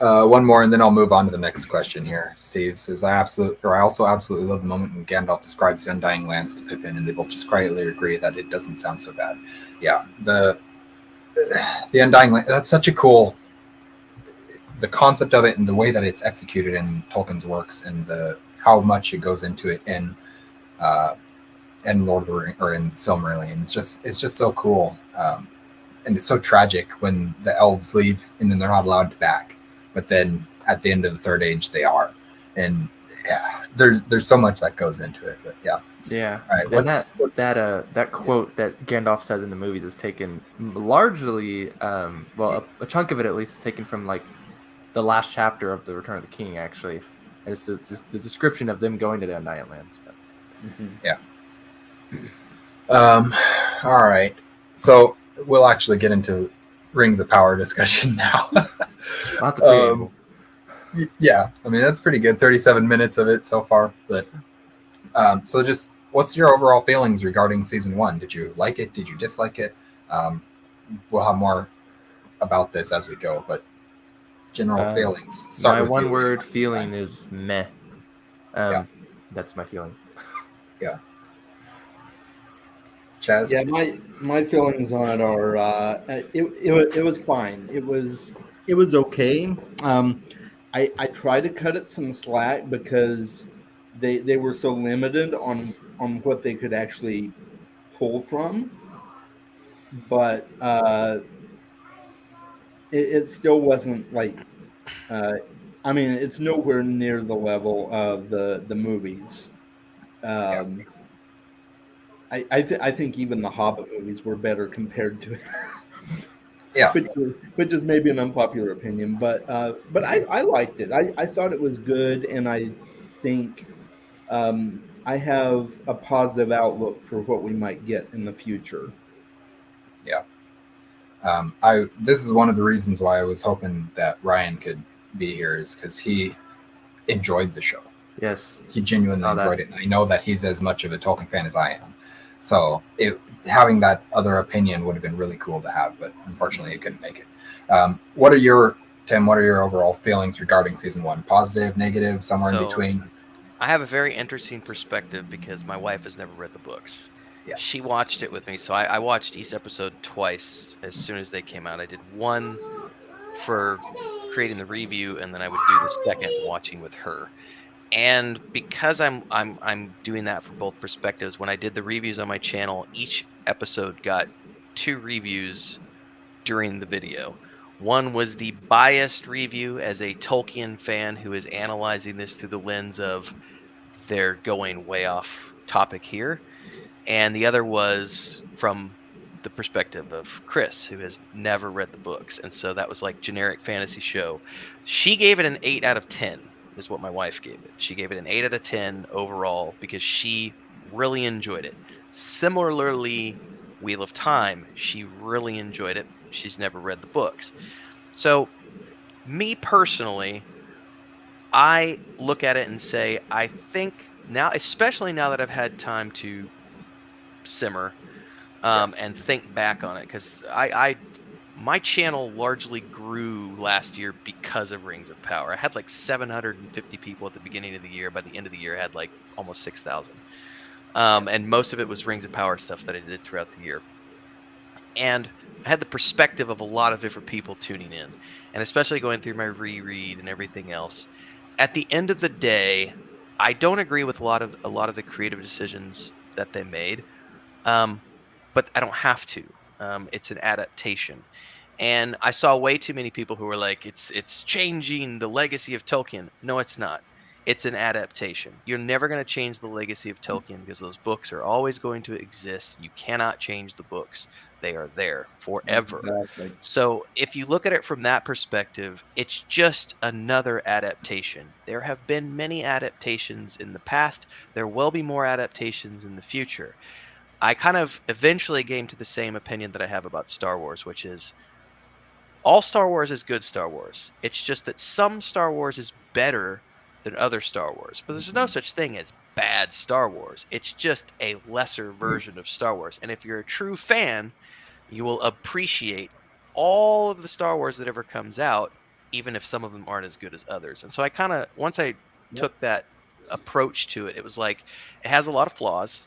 One more, and then I'll move on to the next question here. Steve says, I also absolutely love the moment when Gandalf describes the Undying Lands to Pippin, and they both just quietly agree that it doesn't sound so bad. Yeah, the Undying Land, that's such a cool, the concept of it and the way that it's executed in Tolkien's works, and how much it goes into it in Lord of the Rings or in Silmarillion. It's just so cool, and it's so tragic when the elves leave and then they're not allowed back. But then at the end of the Third Age, they are, and yeah, there's so much that goes into it. But yeah, yeah. all right. And that quote that Gandalf says in the movies is taken largely, a chunk of it at least is taken from like the last chapter of the Return of the King, actually. And it's the description of them going to the Undying Lands. Yeah. All right. So we'll actually get into Rings of Power discussion now. Lots of preamble. Yeah, I mean that's pretty good. 37 minutes of it so far. But so just what's your overall feelings regarding season 1? Did you like it? Did you dislike it? We'll have more about this as we go, but general feelings. Start My with one you, word Leon, this feeling time. is meh. Yeah. That's my feeling. Yeah. Chaz? Yeah, my feelings on it are it was fine. It was okay. I tried to cut it some slack because they were so limited on what they could actually pull from, but it still wasn't like uh, I mean it's nowhere near the level of the movies. Yeah. Um, I think even the Hobbit movies were better compared to it. Yeah. Which is maybe an unpopular opinion, but I liked it. I thought it was good, and I think I have a positive outlook for what we might get in the future. Yeah. This is one of the reasons why I was hoping that Ryan could be here, is because he enjoyed the show. Yes. He genuinely Saw that. enjoyed it. And I know that he's as much of a Tolkien fan as I am. So having that other opinion would have been really cool to have, but unfortunately it couldn't make it. What are your overall feelings regarding season 1? Positive, negative, somewhere in So, between? I have a very interesting perspective because my wife has never read the books. Yeah. She watched it with me, so I watched each episode twice as soon as they came out. I did one for creating the review, and then I would do the second watching with her. And because I'm doing that for both perspectives, when I did the reviews on my channel, each episode got 2 reviews during the video. One was the biased review as a Tolkien fan who is analyzing this through the lens of they're going way off topic here. And the other was from the perspective of Chris, who has never read the books. And so that was like generic fantasy show. She gave it an 8 out of 10, is what my wife gave it. She gave it an 8 out of 10 overall because she really enjoyed it. Similarly, Wheel of Time, she really enjoyed it. She's never read the books. So, me personally, I look at it and say, I think now, especially now that I've had time to simmer and think back on it, because my channel largely grew last year because of Rings of Power. I had like 750 people at the beginning of the year. By the end of the year, I had like almost 6,000. And most of it was Rings of Power stuff that I did throughout the year. And I had the perspective of a lot of different people tuning in, and especially going through my reread and everything else. At the end of the day, I don't agree with a lot of the creative decisions that they made, but I don't have to. It's an adaptation, and I saw way too many people who were like, "It's changing the legacy of Tolkien." No, it's not. It's an adaptation. You're never going to change the legacy of Tolkien because those books are always going to exist. You cannot change the books. They are there forever. Exactly. So if you look at it from that perspective, it's just another adaptation. There have been many adaptations in the past. There will be more adaptations in the future. I kind of eventually came to the same opinion that I have about Star Wars, which is all Star Wars is good Star Wars. It's just that some Star Wars is better than other Star Wars. But there's no such thing as bad Star Wars. It's just a lesser version of Star Wars. And if you're a true fan, you will appreciate all of the Star Wars that ever comes out, even if some of them aren't as good as others. And so I kind of, once I took that approach to it, it was like, it has a lot of flaws.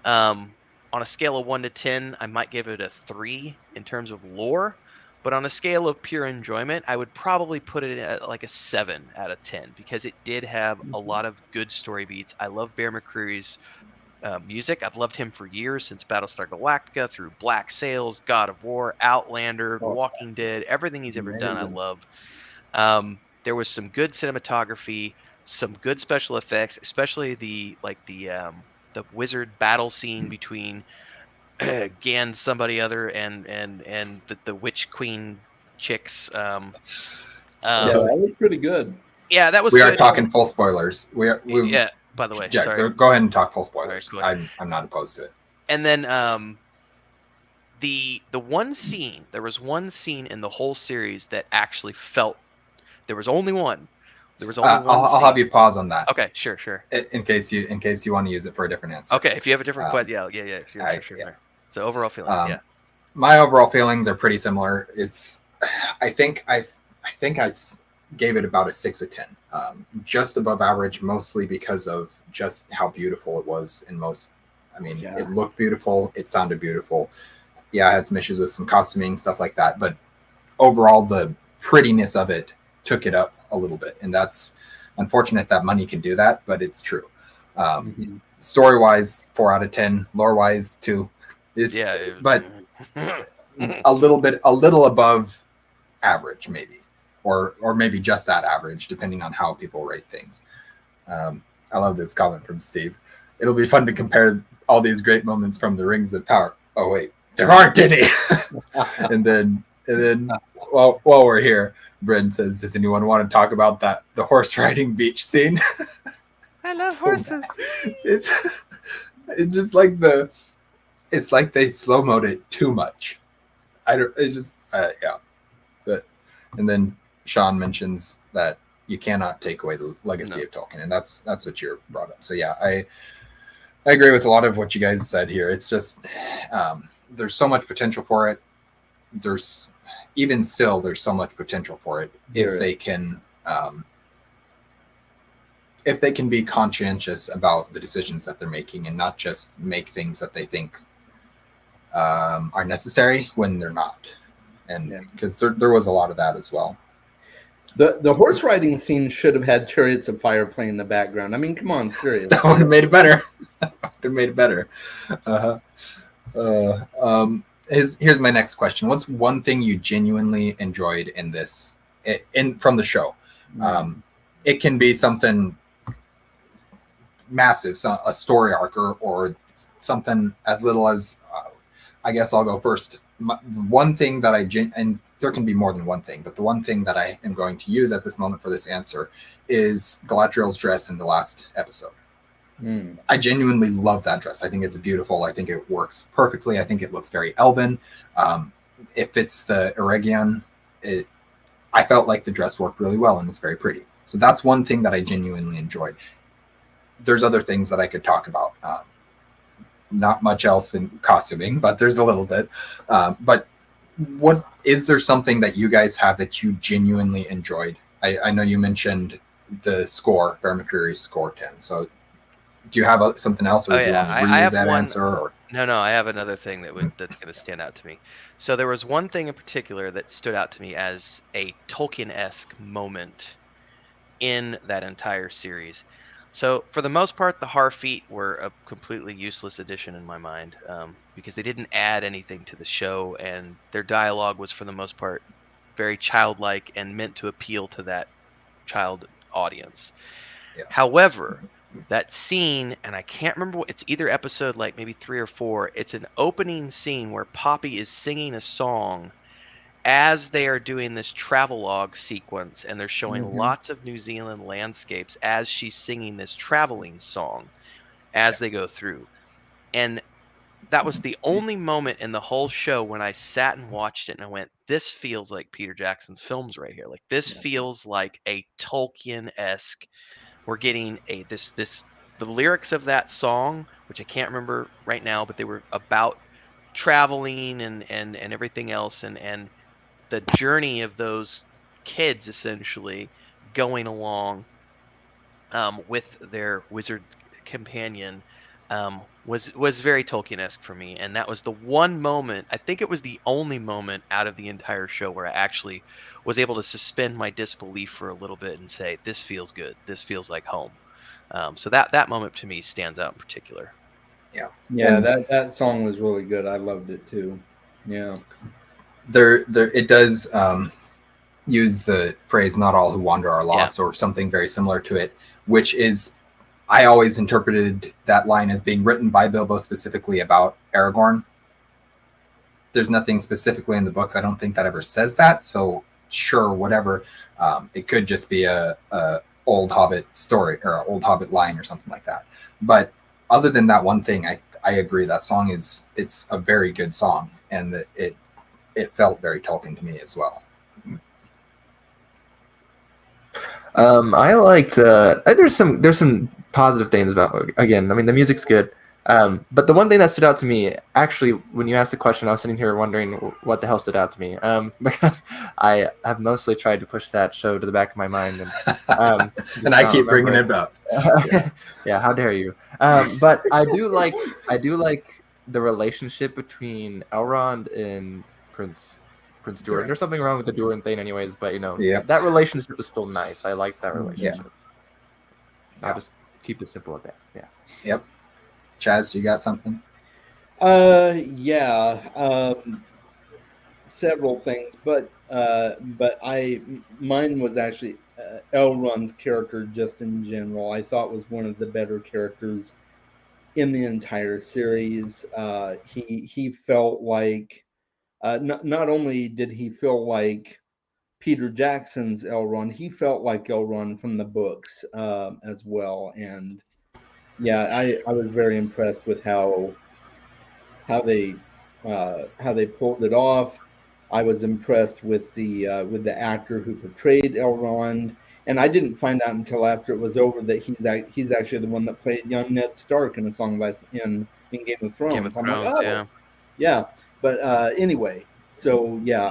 On a scale of 1 to 10, I might give it a 3 in terms of lore. But on a scale of pure enjoyment, I would probably put it at like a 7 out of 10 because it did have a lot of good story beats. I love Bear McCreary's music. I've loved him for years, since Battlestar Galactica, through Black Sails, God of War, Outlander, The Walking Dead, everything he's ever done, I love. There was some good cinematography, some good special effects, especially the wizard battle scene between Gan somebody other and the witch queen chicks. Yeah, that was pretty good. Yeah, that was. We good. are talking full spoilers. Yeah. By the way, Jack, sorry. go ahead and talk full spoilers. All right, I'm not opposed to it. And then the one scene. There was one scene in the whole series that actually felt. There was only one. There was only one. I'll have you pause on that. Okay, sure. In case you want to use it for a different answer. Okay, if you have a different question, sure. Yeah. So overall feelings, yeah. My overall feelings are pretty similar. It's, I think I gave it about a 6 of 10, just above average, mostly because of just how beautiful it was in most. I mean, It looked beautiful. It sounded beautiful. Yeah, I had some issues with some costuming, stuff like that, but overall, the prettiness of it took it up a little bit, and that's unfortunate that money can do that, but it's true. Story-wise, 4 out of 10. Lore-wise, 2. But a little above average, maybe, or maybe just at average, depending on how people rate things. I love this comment from Steve. It'll be fun to compare all these great moments from the Rings of Power. Oh wait, there aren't any. and then while we're here, Bryn says, "Does anyone want to talk about the horse riding beach scene?" I love horses. It's just like it's like they slow-moed it too much. It's just But and then Sean mentions that you cannot take away the legacy of Tolkien, and that's what you brought up. So yeah, I agree with a lot of what you guys said here. It's just there's so much potential for it. There's so much potential for it if they can be conscientious about the decisions that they're making and not just make things that they think are necessary when they're not. And because there was a lot of that as well. The horse riding scene should have had Chariots of Fire playing in the background. I mean, come on, serious. That would have made it better. here's my next question. What's one thing you genuinely enjoyed in this, from the show? It can be something massive, so a story arc, or something as little as, I guess I'll go first. One thing that and there can be more than one thing, but the one thing that I am going to use at this moment for this answer is Galadriel's dress in the last episode. I genuinely love that dress. I think it's beautiful. I think it works perfectly. I think it looks very elven. It fits the Eregion. I felt like the dress worked really well, and it's very pretty. So that's one thing that I genuinely enjoyed. There's other things that I could talk about. Not much else in costuming, but there's a little bit. But what is there something that you guys have that you genuinely enjoyed? I know you mentioned the score, Bear McCreary's score 10. So do you have something else, or do you want to reuse that answer? Or? No, I have another thing that's going to stand out to me. So there was one thing in particular that stood out to me as a Tolkien-esque moment in that entire series. So for the most part, the Harfeet were a completely useless addition in my mind, because they didn't add anything to the show, and their dialogue was for the most part very childlike and meant to appeal to that child audience. Yeah. However, that scene, and I can't remember it's either episode like maybe 3 or 4, it's an opening scene where Poppy is singing a song as they are doing this travelogue sequence, and they're showing lots of New Zealand landscapes as she's singing this traveling song as they go through. And that was the only moment in the whole show when I sat and watched it and I went, this feels like Peter Jackson's films right here. Like, this feels like a Tolkien-esque. We're getting the lyrics of that song, which I can't remember right now, but they were about traveling and everything else, and the journey of those kids essentially going along with their wizard companion was very Tolkien-esque for me. And that was the one moment, I think it was the only moment out of the entire show where I actually was able to suspend my disbelief for a little bit and say, this feels good. This feels like home. So that moment to me stands out in particular. Yeah, that song was really good. I loved it too. Yeah. There it does use the phrase "not all who wander are lost," or something very similar to it, which is, I always interpreted that line as being written by Bilbo specifically about Aragorn. There's nothing specifically in the books, I don't think, that ever says that. So sure, whatever. It could just be a old Hobbit story or an old Hobbit line or something like that. But other than that one thing, I agree. That song it's a very good song, and that it felt very Tolkien to me as well. I liked. There's some positive things about. Again, I mean, the music's good. But the one thing that stood out to me, actually, when you asked the question, I was sitting here wondering what the hell stood out to me. Because I have mostly tried to push that show to the back of my mind, and and I keep bringing it up. Yeah, how dare you? But I do like the relationship between Elrond and Prince Durin. There's something wrong with the Durin thing, anyways. But that relationship is still nice. I like that relationship. I'll just keep it simple at that. Yeah. Yep. Chaz, you got something? Several things, but mine was actually Elrond's character just in general. I thought was one of the better characters in the entire series. He felt like not only did he feel like Peter Jackson's Elrond, he felt like Elrond from the books as well. And yeah, I was very impressed with how they pulled it off. I was impressed with the actor who portrayed Elrond, and I didn't find out until after it was over that he's actually the one that played young Ned Stark in A Song in Game of Thrones. Game of Thrones, like, yeah. But anyway, so yeah,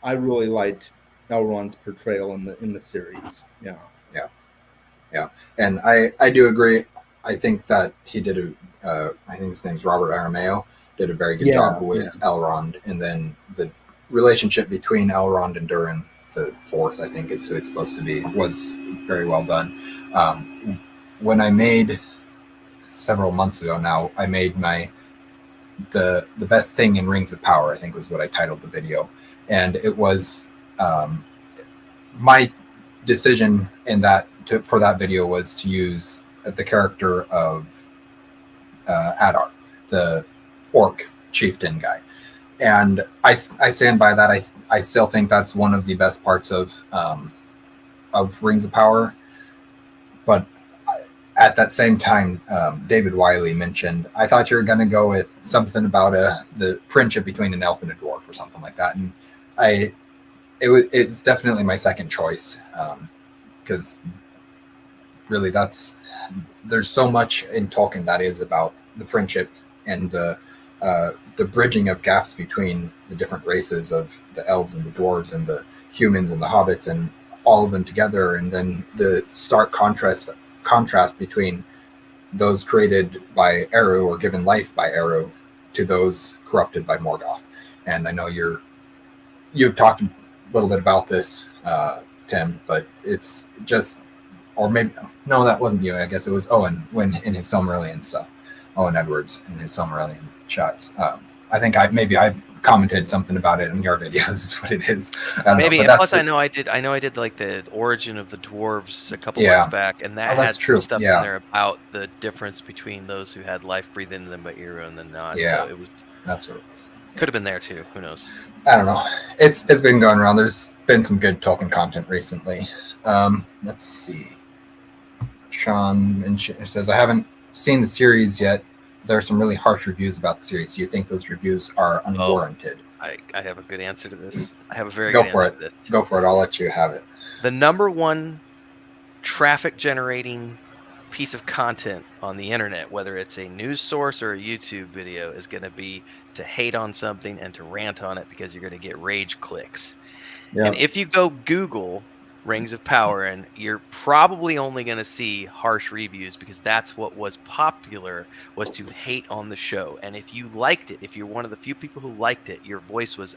I really liked Elrond's portrayal in the series. Yeah, and I do agree. I think that he did I think his name's Robert Aramayo, did a very good job with Elrond, and then the relationship between Elrond and Durin the Fourth, I think is who it's supposed to be, was very well done. When I made, several months ago now, I made my the best thing in Rings of Power, I think was what I titled the video. And it was my decision in that for that video was to use the character of Adar, the orc chieftain guy. And I stand by that. I still think that's one of the best parts of Rings of Power. But at that same time, David Wiley mentioned, I thought you were going to go with something about the friendship between an elf and a dwarf or something like that. And it's definitely my second choice, because really there's so much in Tolkien that is about the friendship and the bridging of gaps between the different races of the elves and the dwarves and the humans and the hobbits and all of them together, and then the stark contrast between those created by Eru or given life by Eru to those corrupted by Morgoth. And I know you've talked a little bit about this, Tim, but it's just, or maybe no, that wasn't you. I guess it was Owen when in his Silmarillion stuff. Owen Edwards in his Silmarillion chats. I think I've commented something about it in your videos. Is what it is. I don't Maybe. know, And plus, I know I did like the origin of the dwarves a couple months back, and that had some stuff in there about the difference between those who had life breathed into them by Eru and then not. Yeah, so it was. That's what it was. Could have been there too. Who knows? I don't know. It's been going around. There's been some good Tolkien content recently. Let's see. Sean says, I haven't seen the series yet. There are some really harsh reviews about the series. Do you think those reviews are unwarranted? I have a good answer to this. I have a very good answer to this. Go for it. I'll let you have it. The number one traffic generating piece of content on the internet, whether it's a news source or a YouTube video, is going to be to hate on something and to rant on it because you're going to get rage clicks. Yeah. And if you go Google Rings of Power, and you're probably only going to see harsh reviews because that's what was popular, was to hate on the show. And if you liked it, if you're one of the few people who liked it, your voice was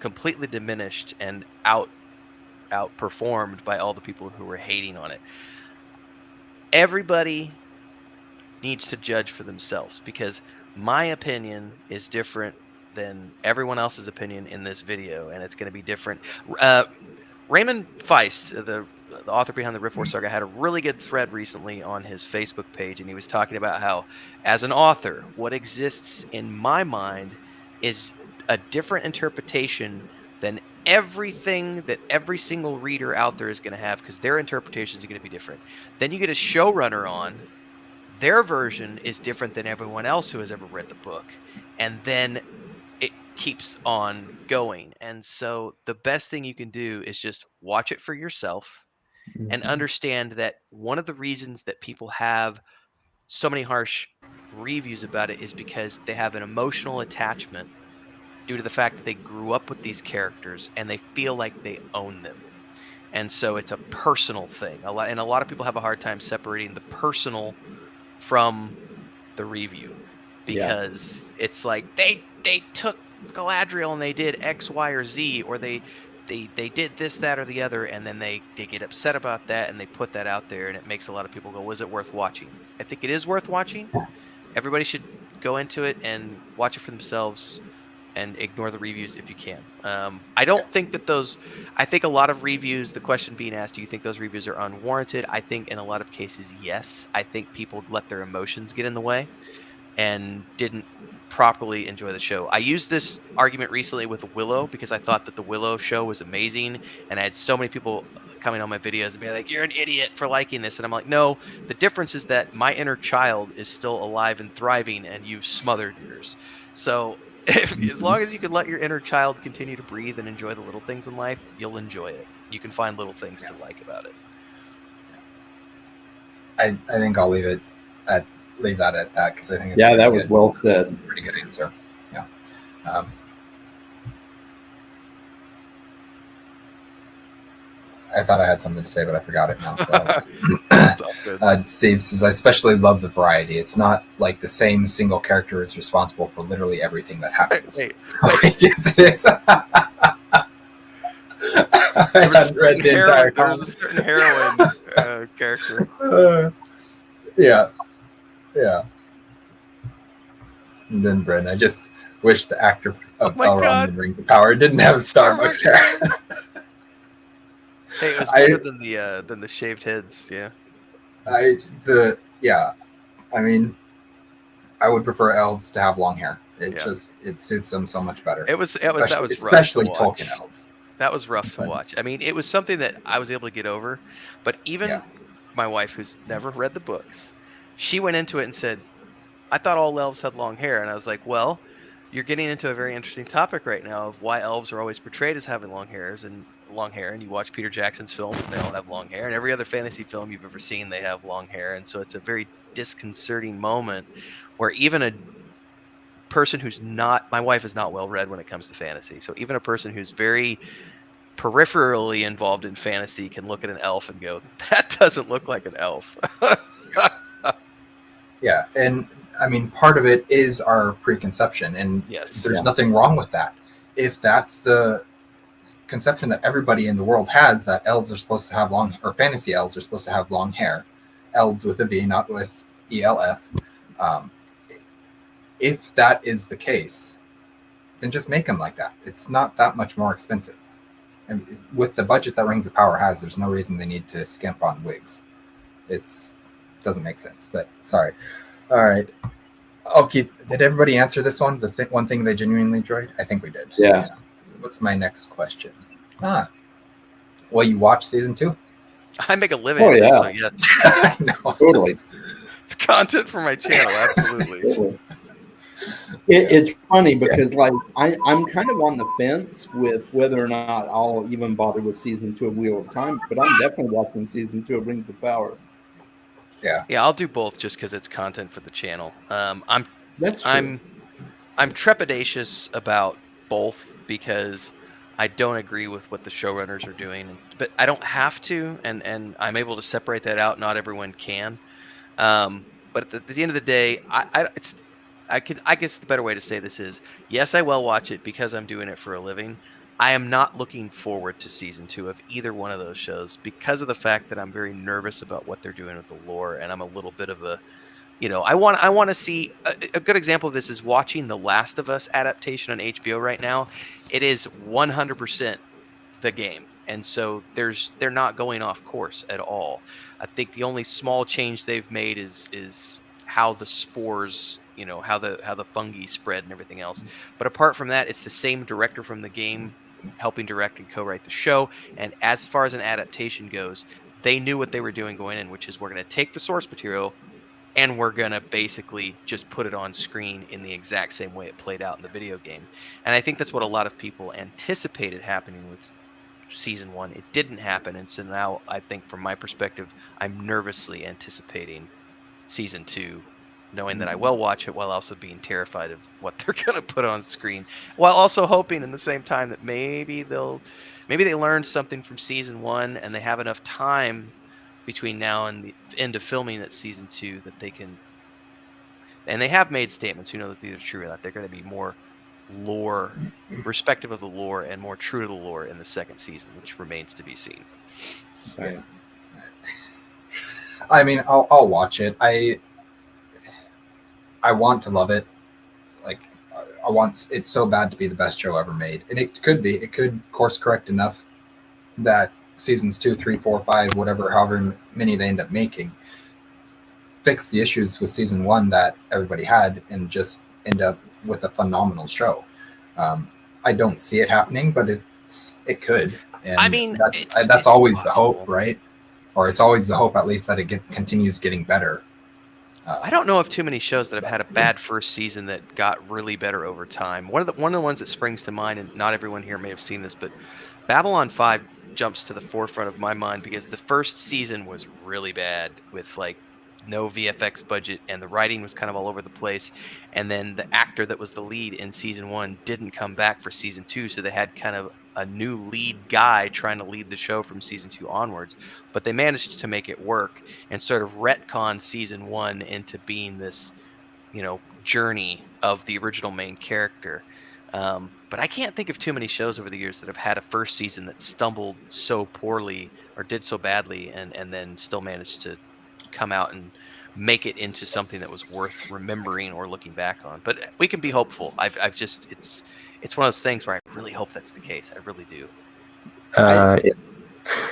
completely diminished and outperformed by all the people who were hating on it. Everybody needs to judge for themselves, because my opinion is different than everyone else's opinion in this video, and it's going to be different. Raymond Feist, the author behind the Rift War Saga, had a really good thread recently on his Facebook page, and he was talking about how, as an author, what exists in my mind is a different interpretation than everything that every single reader out there is going to have, because their interpretations are going to be different. Then you get a showrunner on, their version is different than everyone else who has ever read the book, and then it keeps on going. And so the best thing you can do is just watch it for yourself and understand that one of the reasons that people have so many harsh reviews about it is because they have an emotional attachment due to the fact that they grew up with these characters and they feel like they own them. And so it's a personal thing. A lot of people have a hard time separating the personal from the review, because it's like they took Galadriel and they did X, Y, or Z, or they did this, that, or the other, and then they get upset about that and they put that out there, and it makes a lot of people go, was it worth watching? I think it is worth watching. Everybody should go into it and watch it for themselves and ignore the reviews if you can. I don't think that I think a lot of reviews, the question being asked, do you think those reviews are unwarranted? I think in a lot of cases, yes. I think people let their emotions get in the way and didn't properly enjoy the show. I used this argument recently with Willow because I thought that the Willow show was amazing, and I had so many people coming on my videos and be like, you're an idiot for liking this. And I'm like, no, the difference is that my inner child is still alive and thriving, and you've smothered yours. So as long as you can let your inner child continue to breathe and enjoy the little things in life, you'll enjoy it. You can find little things to like about it. I think I'll leave that at that, because I think it's that was well said. Pretty good answer. Yeah. I thought I had something to say, but I forgot it now. So. Steve says, I especially love the variety. It's not like the same single character is responsible for literally everything that happens. Wait. Yes, it is. There was a certain heroine character. Yeah. And then Brent, I just wish the actor of my Elrond God. in Rings of Power didn't have Starbucks hair. Hey, it was I- better than the shaved heads. Yeah. I mean, I would prefer elves to have long hair. It Yeah. it suits them so much better. That was rough to especially watch. Tolkien elves. That was rough to But- watch. I mean, it was something that I was able to get over, but even Yeah. my wife, who's never read the books, she went into it and said, "I thought all elves had long hair," and I was like, "Well, you're getting into a very interesting topic right now of why elves are always portrayed as having long hair, and you watch Peter Jackson's films, and they all have long hair, and every other fantasy film you've ever seen, they have long hair, and so it's a very disconcerting moment where even a person who's not my wife is not well read when it comes to fantasy, so even a person who's very peripherally involved in fantasy can look at an elf and go, that doesn't look like an elf." Yeah, and I mean, part of it is our preconception, and Yes. there's nothing wrong with that. If that's the conception that everybody in the world has, that elves are supposed to have long, or fantasy elves are supposed to have long hair, elves with a V, not with ELF. If that is the case, then just make them like that. It's not that much more expensive. And with the budget that Rings of Power has, there's no reason they need to skimp on wigs. It's doesn't make sense. But sorry. All right. Did everybody answer this one? One thing they genuinely enjoyed? I think we did. Yeah. What's my next question? Well, you watched season 2? I make a living Oh, at this, yeah. so yes. I know. Totally. It's content for my channel, absolutely. Totally. It's funny because I'm kind of on the fence with whether or not I'll even bother with season 2 of Wheel of Time, but I'm definitely watching season 2 of Rings of Power. Yeah. Yeah, I'll do both just because it's content for the channel. That's true. I'm trepidatious about both because I don't agree with what the showrunners are doing, but I don't have to, and I'm able to separate that out. Not everyone can, but at the end of the day, I guess the better way to say this is, yes, I will watch it because I'm doing it for a living. I am not looking forward to season 2 of either one of those shows because of the fact that I'm very nervous about what they're doing with the lore, and I'm a little bit of a, I want to see a good example of this is watching the Last of Us adaptation on HBO right now. It is 100% the game, and so they're not going off course at all. I think the only small change they've made is how the spores, how the fungi spread and everything else. But apart from that, it's the same director from the game helping direct and co-write the show. And as far as an adaptation goes, they knew what they were doing going in, which is we're going to take the source material and we're going to basically just put it on screen in the exact same way it played out in the video game. And I think that's what a lot of people anticipated happening with season 1. It didn't happen, and so now I think from my perspective, I'm nervously anticipating season 2, knowing that I will watch it while also being terrified of what they're going to put on screen, while also hoping in the same time that maybe they learned something from season 1 and they have enough time between now and the end of filming that season 2 that they can, and they have made statements, who know if these are true or not, they're going to be more lore, respective of the lore, and more true to the lore in the second season, which remains to be seen. Right. I mean, I'll watch it. I want to love it. Like, I want it so bad to be the best show ever made, and it could be. It could course correct enough that seasons 2, 3, 4, 5, whatever, however many they end up making, fix the issues with season 1 that everybody had, and just end up with a phenomenal show. I don't see it happening, but it could. And I mean, that's it's always the possible. hope, right? Or it's always the hope, at least, that it continues getting better. I don't know of too many shows that have had a bad first season that got really better over time. One of the ones that springs to mind, and not everyone here may have seen this, but Babylon 5 jumps to the forefront of my mind because the first season was really bad with no VFX budget, and the writing was kind of all over the place. And then the actor that was the lead in season 1 didn't come back for season 2, so they had kind of a new lead guy trying to lead the show from season 2 onwards. But they managed to make it work and sort of retcon season 1 into being this, journey of the original main character. But I can't think of too many shows over the years that have had a first season that stumbled so poorly or did so badly and then still managed to come out and make it into something that was worth remembering or looking back on. But we can be hopeful. I've just it's one of those things where I really hope that's the case. I really do.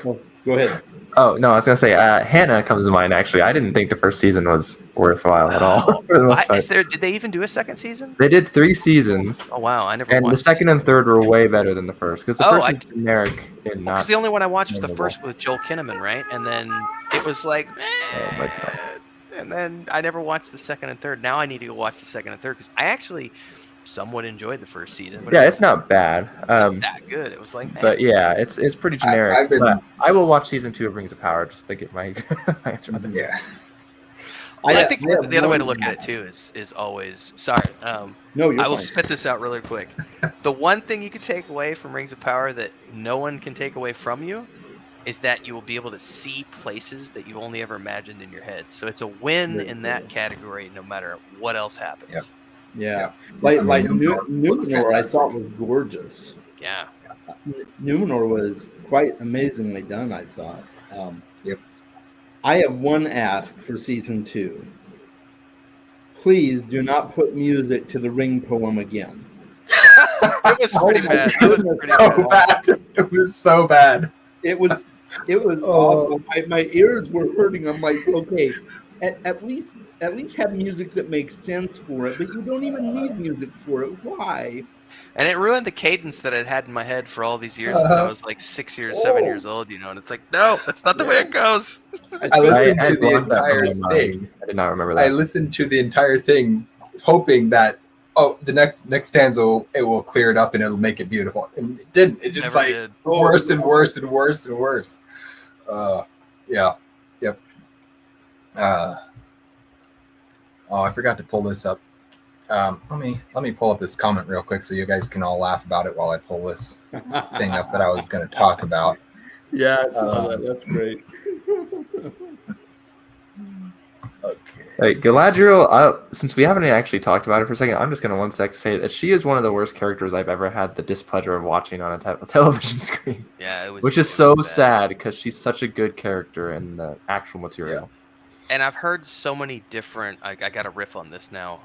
Well, go ahead. Oh no, I was gonna say Hannah comes to mind. Actually, I didn't think the first season was worthwhile at all. For the most part. Did they even do a second season? They did 3 seasons. Oh wow, I never And the watched second and third were way better than the first because the first was generic and because not. the only one I watched was the memorable. first with Joel Kinnaman, right? And then it was like, and then I never watched the second and third. Now I need to go watch the second and third because I actually somewhat enjoyed the first season. But Yeah, it's not bad. It's not that good. It was like, But yeah, it's pretty generic. I've been- but I will watch season 2 of Rings of Power just to get my, my answer on that. Yeah. Well, I I think have the other way to one- look at it too is always sorry. No, you're I will fine. spit this out really quick. The one thing you can take away from Rings of Power that no one can take away from you is that you will be able to see places that you only ever imagined in your head. So it's a win Very in that cool. category, no matter what else happens. Yep. Yeah, I mean, like Numenor looks Numenor, I fantastic. thought was gorgeous. Yeah. Numenor was quite amazingly done, I thought. Yep. I have one ask for season 2. Please do not put music to the ring poem again. It was pretty my bad. It was goodness. pretty So bad. bad. It was so bad. It was Oh. awful. My ears were hurting. I'm like, okay, at least have music that makes sense for it, but you don't even need music for it. Why? And it ruined the cadence that I'd had in my head for all these years since I was like 6 years, 7 years old, you know. And it's like, no, that's not the way it goes. I listened I to had the blocked that from entire my mind. thing. I did not remember I that. listened to the entire thing, hoping that the next stanza it will clear it up and it'll make it beautiful. And it didn't. It just Never like did. worse and worse and worse and worse. Yeah. Yep. I forgot to pull this up. Let me pull up this comment real quick so you guys can all laugh about it while I pull this thing up that I was going to talk about. Yeah, I saw that. That's great. Okay. Like Galadriel, since we haven't actually talked about it for a second, I'm just going to 1 sec say that she is one of the worst characters I've ever had the displeasure of watching on a television screen. Yeah, it was. Which is it so was bad. sad because she's such a good character in the actual material. And I've heard so many different. I got a riff on this now.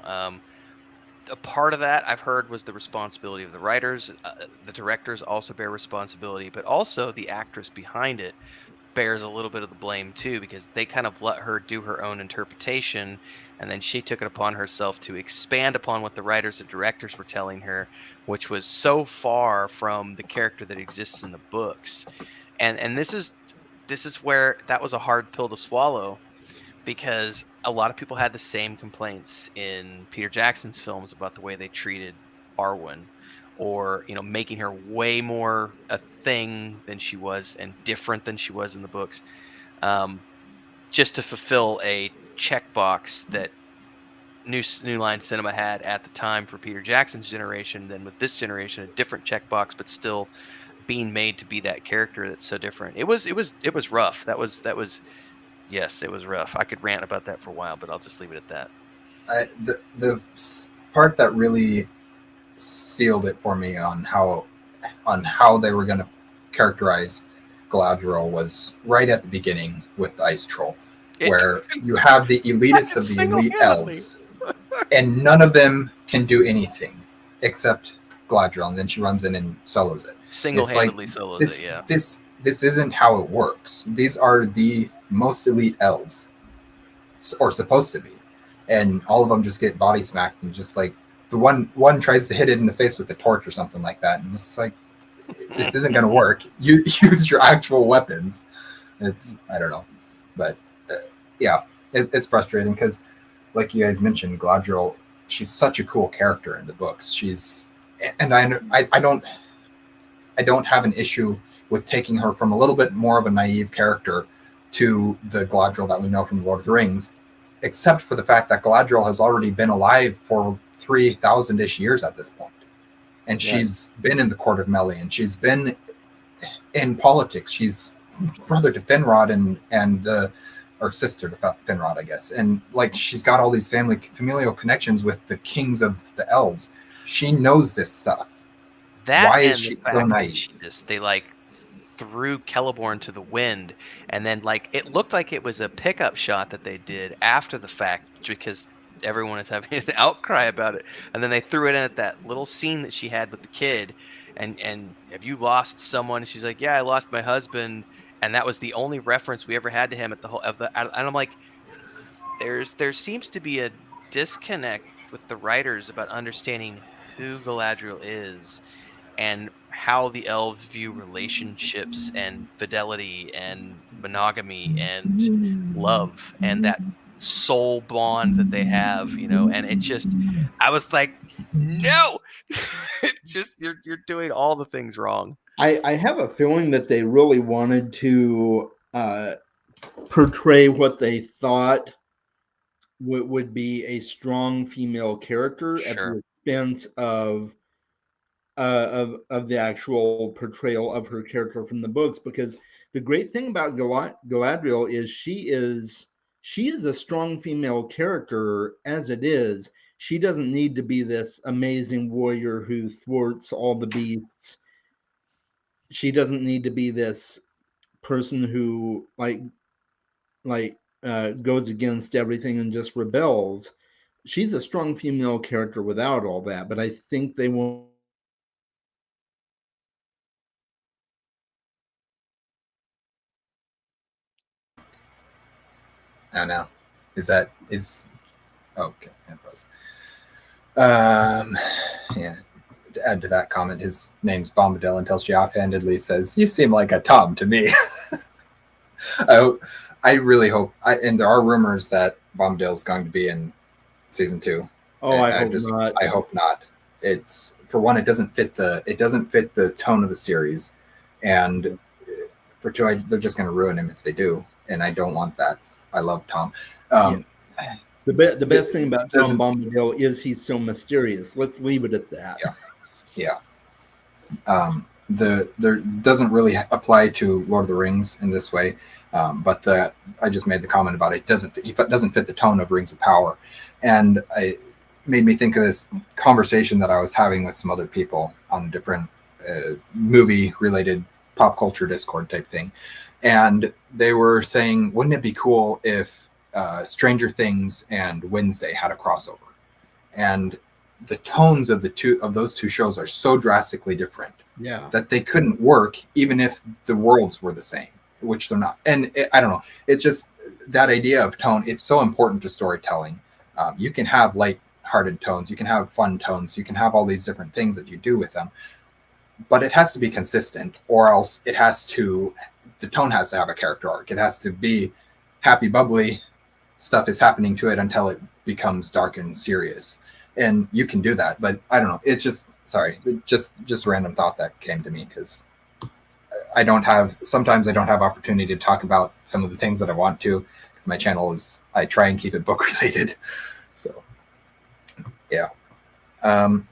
A part of that I've heard was the responsibility of the writers. The directors also bear responsibility, but also the actress behind it bears a little bit of the blame too, because they kind of let her do her own interpretation, and then she took it upon herself to expand upon what the writers and directors were telling her, which was so far from the character that exists in the books. And this is where that was a hard pill to swallow, because a lot of people had the same complaints in Peter Jackson's films about the way they treated Arwen, or making her way more a thing than she was and different than she was in the books, just to fulfill a checkbox that New Line Cinema had at the time for Peter Jackson's generation. Then with this generation, a different checkbox, but still being made to be that character that's so different. It was rough. That was yes, it was rough. I could rant about that for a while, but I'll just leave it at that. The part that really sealed it for me on how they were going to characterize Galadriel was right at the beginning with the Ice Troll, where you have the elitist of the elite elves, and none of them can do anything except Galadriel, and then she runs in and solos it. Single-handedly solos it, yeah. This isn't how it works. These are the most elite elves, or supposed to be, and all of them just get body smacked, and just like the one tries to hit it in the face with a torch or something like that, and it's like, this isn't going to work. You use your actual weapons. I don't know, but yeah, it's frustrating because, like you guys mentioned, Galadriel, she's such a cool character in the books. I don't have an issue with taking her from a little bit more of a naive character to the Galadriel that we know from Lord of the Rings, except for the fact that Galadriel has already been alive for 3,000-ish years at this point. And she's been in the court of Meli, and she's been in politics. She's brother to Finrod or sister to Finrod, I guess. And like, she's got all these familial connections with the kings of the elves. She knows this stuff. That Why and is she the so fact that naive? they threw Celeborn to the wind, and then like it looked like it was a pickup shot that they did after the fact because everyone is having an outcry about it, and then they threw it in at that little scene that she had with the kid, and have you lost someone? She's like, yeah, I lost my husband, and that was the only reference we ever had to him at the whole of the. And I'm like, there seems to be a disconnect with the writers about understanding who Galadriel is and how the elves view relationships and fidelity and monogamy and love and that soul bond that they have, and it just I was like, no. It's just you're doing all the things wrong. I have a feeling that they really wanted to portray what they thought would be a strong female character at Sure. the expense of the actual portrayal of her character from the books. Because the great thing about Galadriel is she is a strong female character as it is. She doesn't need to be this amazing warrior who thwarts all the beasts. She doesn't need to be this person who goes against everything and just rebels. She's a strong female character without all that, but I think they want I don't know. Is okay. Yeah. To add to that comment, his name's Bombadil until she offhandedly says, "You seem like a Tom to me." I really hope. And there are rumors that Bombadil is going to be in season 2. Oh, I hope not. I hope not. It's, for one, it doesn't fit the tone of the series, and for two, they're just going to ruin him if they do, and I don't want that. I love Tom. The best thing about Tom Bombadil is he's so mysterious. Let's leave it at that. Yeah. There doesn't really apply to Lord of the Rings in this way, but I just made the comment about it. It doesn't fit the tone of Rings of Power, and it made me think of this conversation that I was having with some other people on a different movie-related pop culture Discord type thing, and they were saying, wouldn't it be cool if Stranger Things and Wednesday had a crossover? And the tones of those two shows are so drastically different that they couldn't work even if the worlds were the same, which they're not. And I don't know, it's just that idea of tone. It's so important to storytelling. You can have light-hearted tones, you can have fun tones, you can have all these different things that you do with them, but it has to be consistent, or else the tone has to have a character arc. It has to be happy, bubbly stuff is happening to it until it becomes dark and serious. And you can do that, but I don't know. It's just just random thought that came to me, because sometimes I don't have opportunity to talk about some of the things that I want to, because my channel I try and keep it book related. So yeah. All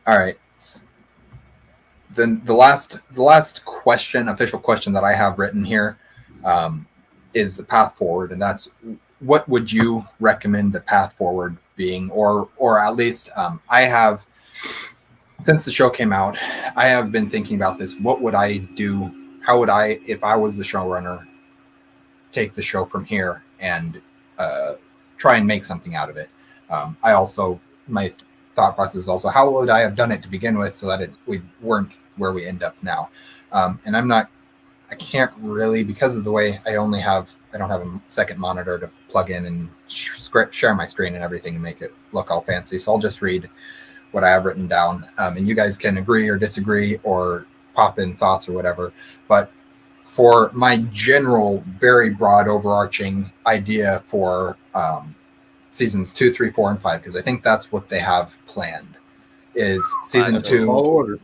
right. Then the last official question that I have written here is the path forward, and that's, what would you recommend the path forward being, or at least I have, since the show came out, I have been thinking about this. What would I do? How would I, if I was the showrunner, take the show from here and try and make something out of it? My thought process is also, how would I have done it to begin with so that we weren't where we end up now? And I can't really, because of the way I don't have a second monitor to plug in and share my screen and everything and make it look all fancy. So I'll just read what I have written down, and you guys can agree or disagree or pop in thoughts or whatever. But for my general, very broad, overarching idea for seasons 2, 3, 4, and 5, because I think that's what they have planned, is season 2.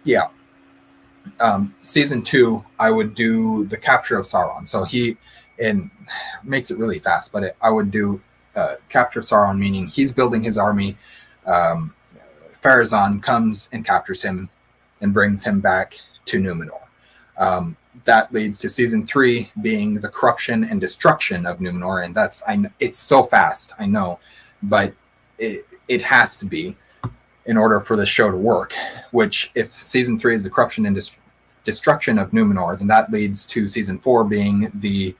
Yeah. Season 2, I would do the capture of Sauron. So and makes it really fast, but I would do capture of Sauron, meaning he's building his army. Pharazôn comes and captures him and brings him back to Numenor. That leads to season 3 being the corruption and destruction of Numenor, and it's so fast, I know, but it has to be in order for the show to work. Which, if season 3 is the corruption and destruction of Numenor, then that leads to season 4 being the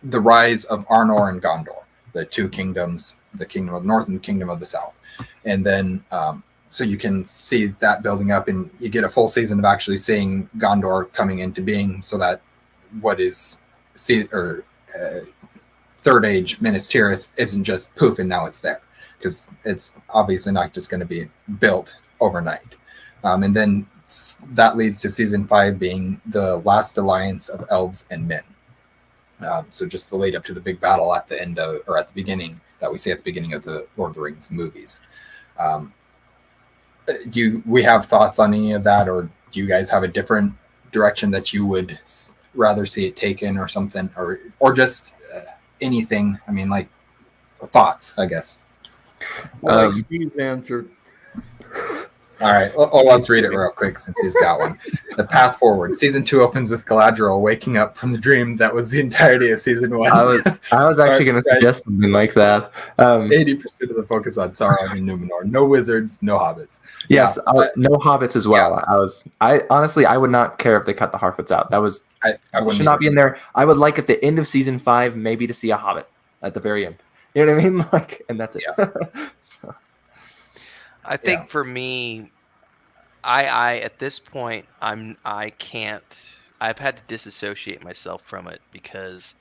rise of Arnor and Gondor, the two kingdoms, the kingdom of the north and the kingdom of the south. And then so you can see that building up, and you get a full season of actually seeing Gondor coming into being, so that what is Third Age Minas Tirith isn't just poof and now it's there, because it's obviously not just going to be built overnight. And then that leads to season 5 being the last alliance of elves and men. So just the lead up to the big battle at the end of, or at the beginning, that we see at the beginning of the Lord of the Rings movies. We have thoughts on any of that, or do you guys have a different direction that you would rather see it taken, or something, or just anything? I mean, like, thoughts, I guess. Like Steve's answer. All right, well, let's read it real quick since he's got one. The path forward. Season 2 opens with Galadriel waking up from the dream that was the entirety of season 1. I was actually going to suggest something like that. 80% of the focus on Sauron and Numenor. No wizards, no hobbits. Yes, no hobbits as well. Yeah. I would not care if they cut the Harfoots out. That was I should not be in there. I would like at the end of season 5 maybe to see a hobbit at the very end. You know what I mean? Like, and that's it. Yeah. So. I think for me, I at this point I can't. I've had to disassociate myself from it, because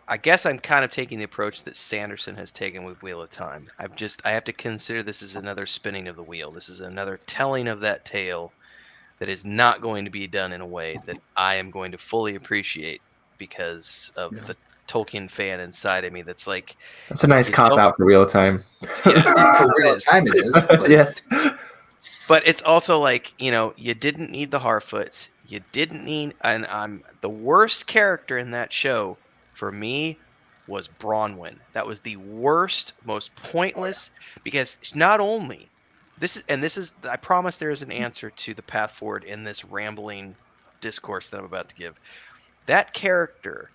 I guess I'm kind of taking the approach that Sanderson has taken with Wheel of Time. I have to consider this as another spinning of the wheel. This is another telling of that tale that is not going to be done in a way that I am going to fully appreciate, because of the Tolkien fan inside of me that's like, that's a nice cop out for Wheel of Time. Yeah, for Wheel of Time it is. But... yes. But it's also like, you didn't need the Harfoots. You didn't need, and the worst character in that show for me was Bronwyn. That was the worst, most pointless, because not only this is I promise there is an answer to the path forward in this rambling discourse that I'm about to give. That character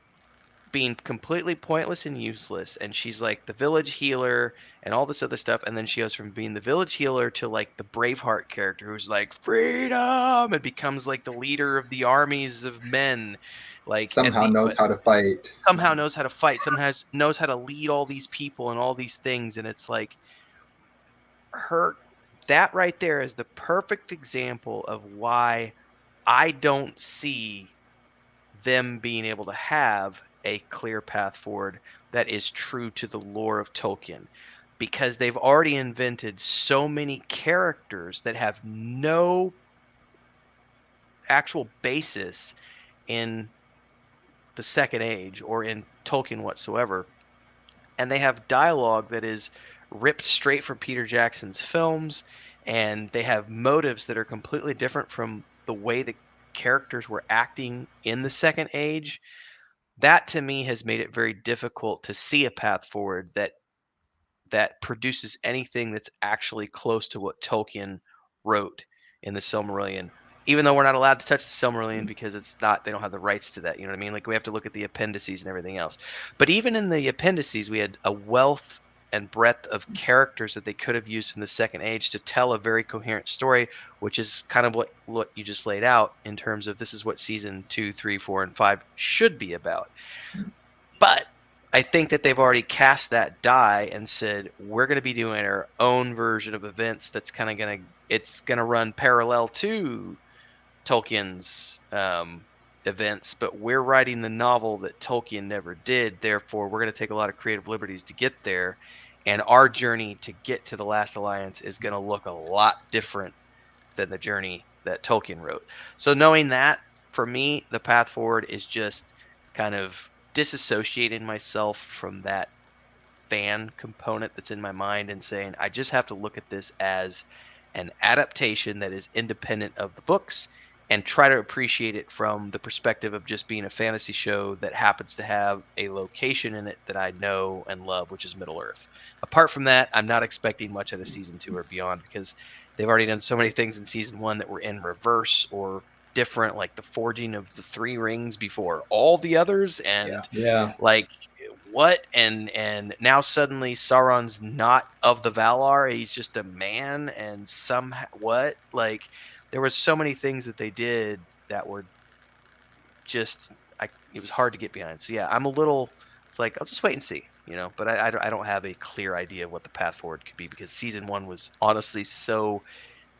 being completely pointless and useless, and she's like the village healer and all this other stuff, and then she goes from being the village healer to like the Braveheart character who's like freedom, and becomes like the leader of the armies of men, like somehow knows how to fight, somehow knows how to lead all these people and all these things. And it's like, that right there is the perfect example of why I don't see them being able to have a clear path forward that is true to the lore of Tolkien, because they've already invented so many characters that have no actual basis in the Second Age or in Tolkien whatsoever, and they have dialogue that is ripped straight from Peter Jackson's films, and they have motives that are completely different from the way the characters were acting in the Second Age. That to me has made it very difficult to see a path forward that produces anything that's actually close to what Tolkien wrote in the Silmarillion. Even though we're not allowed to touch the Silmarillion because they don't have the rights to that. You know what I mean? Like, we have to look at the appendices and everything else. But even in the appendices, we had a wealth and breadth of characters that they could have used in the Second Age to tell a very coherent story, which is kind of what you just laid out in terms of this is what season 2, 3, 4, and 5 should be about. But I think that they've already cast that die and said, we're going to be doing our own version of events that's kind of it's going to run parallel to Tolkien's events, but we're writing the novel that Tolkien never did. Therefore, we're going to take a lot of creative liberties to get there. And our journey to get to the Last Alliance is going to look a lot different than the journey that Tolkien wrote. So knowing that, for me, the path forward is just kind of disassociating myself from that fan component that's in my mind and saying, I just have to look at this as an adaptation that is independent of the books and try to appreciate it from the perspective of just being a fantasy show that happens to have a location in it that I know and love, which is Middle-earth. Apart from that, I'm not expecting much out of season 2 or beyond, because they've already done so many things in season 1 that were in reverse or different, like the forging of the 3 rings before all the others, and like, what? And now suddenly Sauron's not of the Valar. He's just a man, and somehow what? Like, there was so many things that they did that were just it was hard to get behind. So yeah, I'm a little like, I'll just wait and see, But I don't have a clear idea of what the path forward could be, because season one was honestly so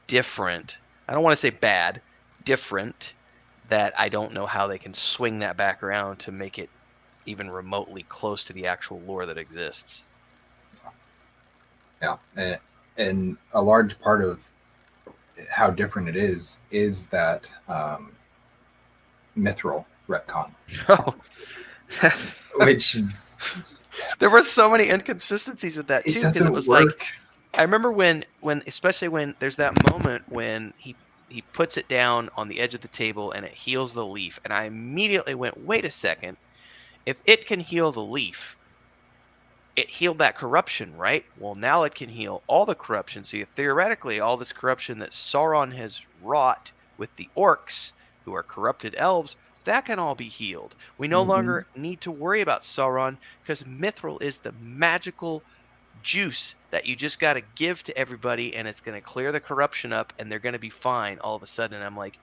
different. I don't want to say bad, different, that I don't know how they can swing that back around to make it even remotely close to the actual lore that exists. Yeah, and a large part of how different it is that mithril retcon, Oh, which is, there were so many inconsistencies with that it too, because doesn't it was work. like, I remember when especially when there's that moment when he puts it down on the edge of the table and it heals the leaf, and I immediately went, wait a second, if it can heal the leaf, it healed that corruption, right? Well, now it can heal all the corruption. So theoretically, all this corruption that Sauron has wrought with the orcs, who are corrupted elves, that can all be healed. We no longer need to worry about Sauron, because mithril is the magical juice that you just got to give to everybody, and it's going to clear the corruption up, and they're going to be fine all of a sudden. And I'm like,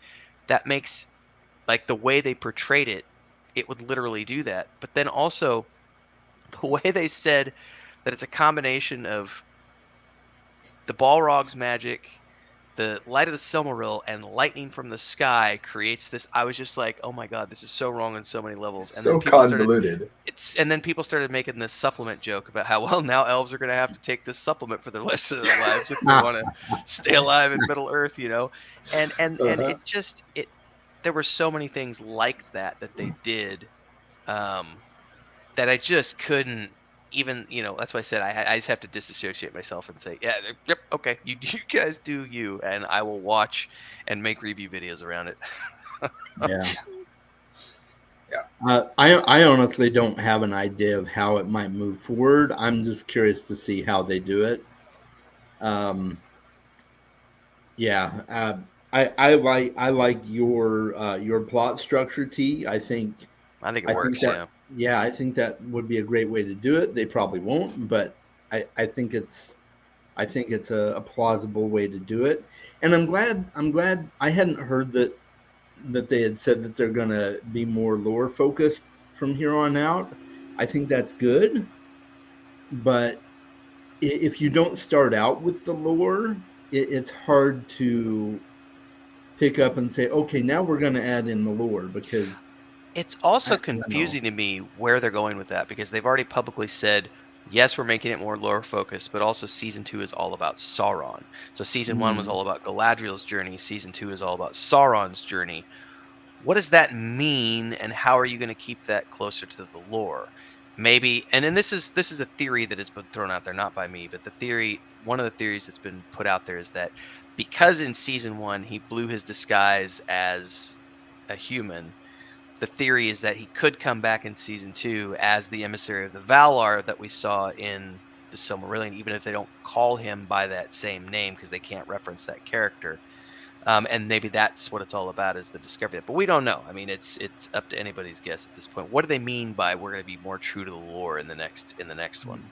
that makes, like, the way they portrayed it, it would literally do that. But then also, the way they said that it's a combination of the Balrog's magic, the light of the Silmaril, and lightning from the sky creates this. I was just like, oh my god, this is so wrong on so many levels. And So then people convoluted. and then people started making this supplement joke about how, well, now elves are going to have to take this supplement for the rest of their lives if they want to stay alive in Middle Earth, And it just there were so many things like that they did, that I just couldn't even, that's why I said I just have to disassociate myself and say, yeah, yep, okay, you guys do you, and I will watch and make review videos around it. Yeah. Yeah. I honestly don't have an idea of how it might move forward. I'm just curious to see how they do it. Yeah. I like your plot structure, T. I think it works. Yeah, I think that would be a great way to do it. They probably won't, but I think it's a plausible way to do it. And I'm glad I hadn't heard that they had said that they're going to be more lore focused from here on out. I think that's good. But if you don't start out with the lore, it's hard to pick up and say, okay, now we're going to add in the lore, because it's also confusing to me where they're going with that, because they've already publicly said, yes, we're making it more lore focused, but also season 2 is all about Sauron. So season 1 was all about Galadriel's journey. Season 2 is all about Sauron's journey. What does that mean, and how are you going to keep that closer to the lore? Maybe, and then this is a theory that has been thrown out there, not by me, but one of the theories that's been put out there is that because in season 1 he blew his disguise as a human, the theory is that he could come back in season 2 as the emissary of the Valar that we saw in the Silmarillion, even if they don't call him by that same name, because they can't reference that character. And maybe that's what it's all about, is the discovery. But we don't know. I mean, it's up to anybody's guess at this point. What do they mean by we're going to be more true to the lore in the next one?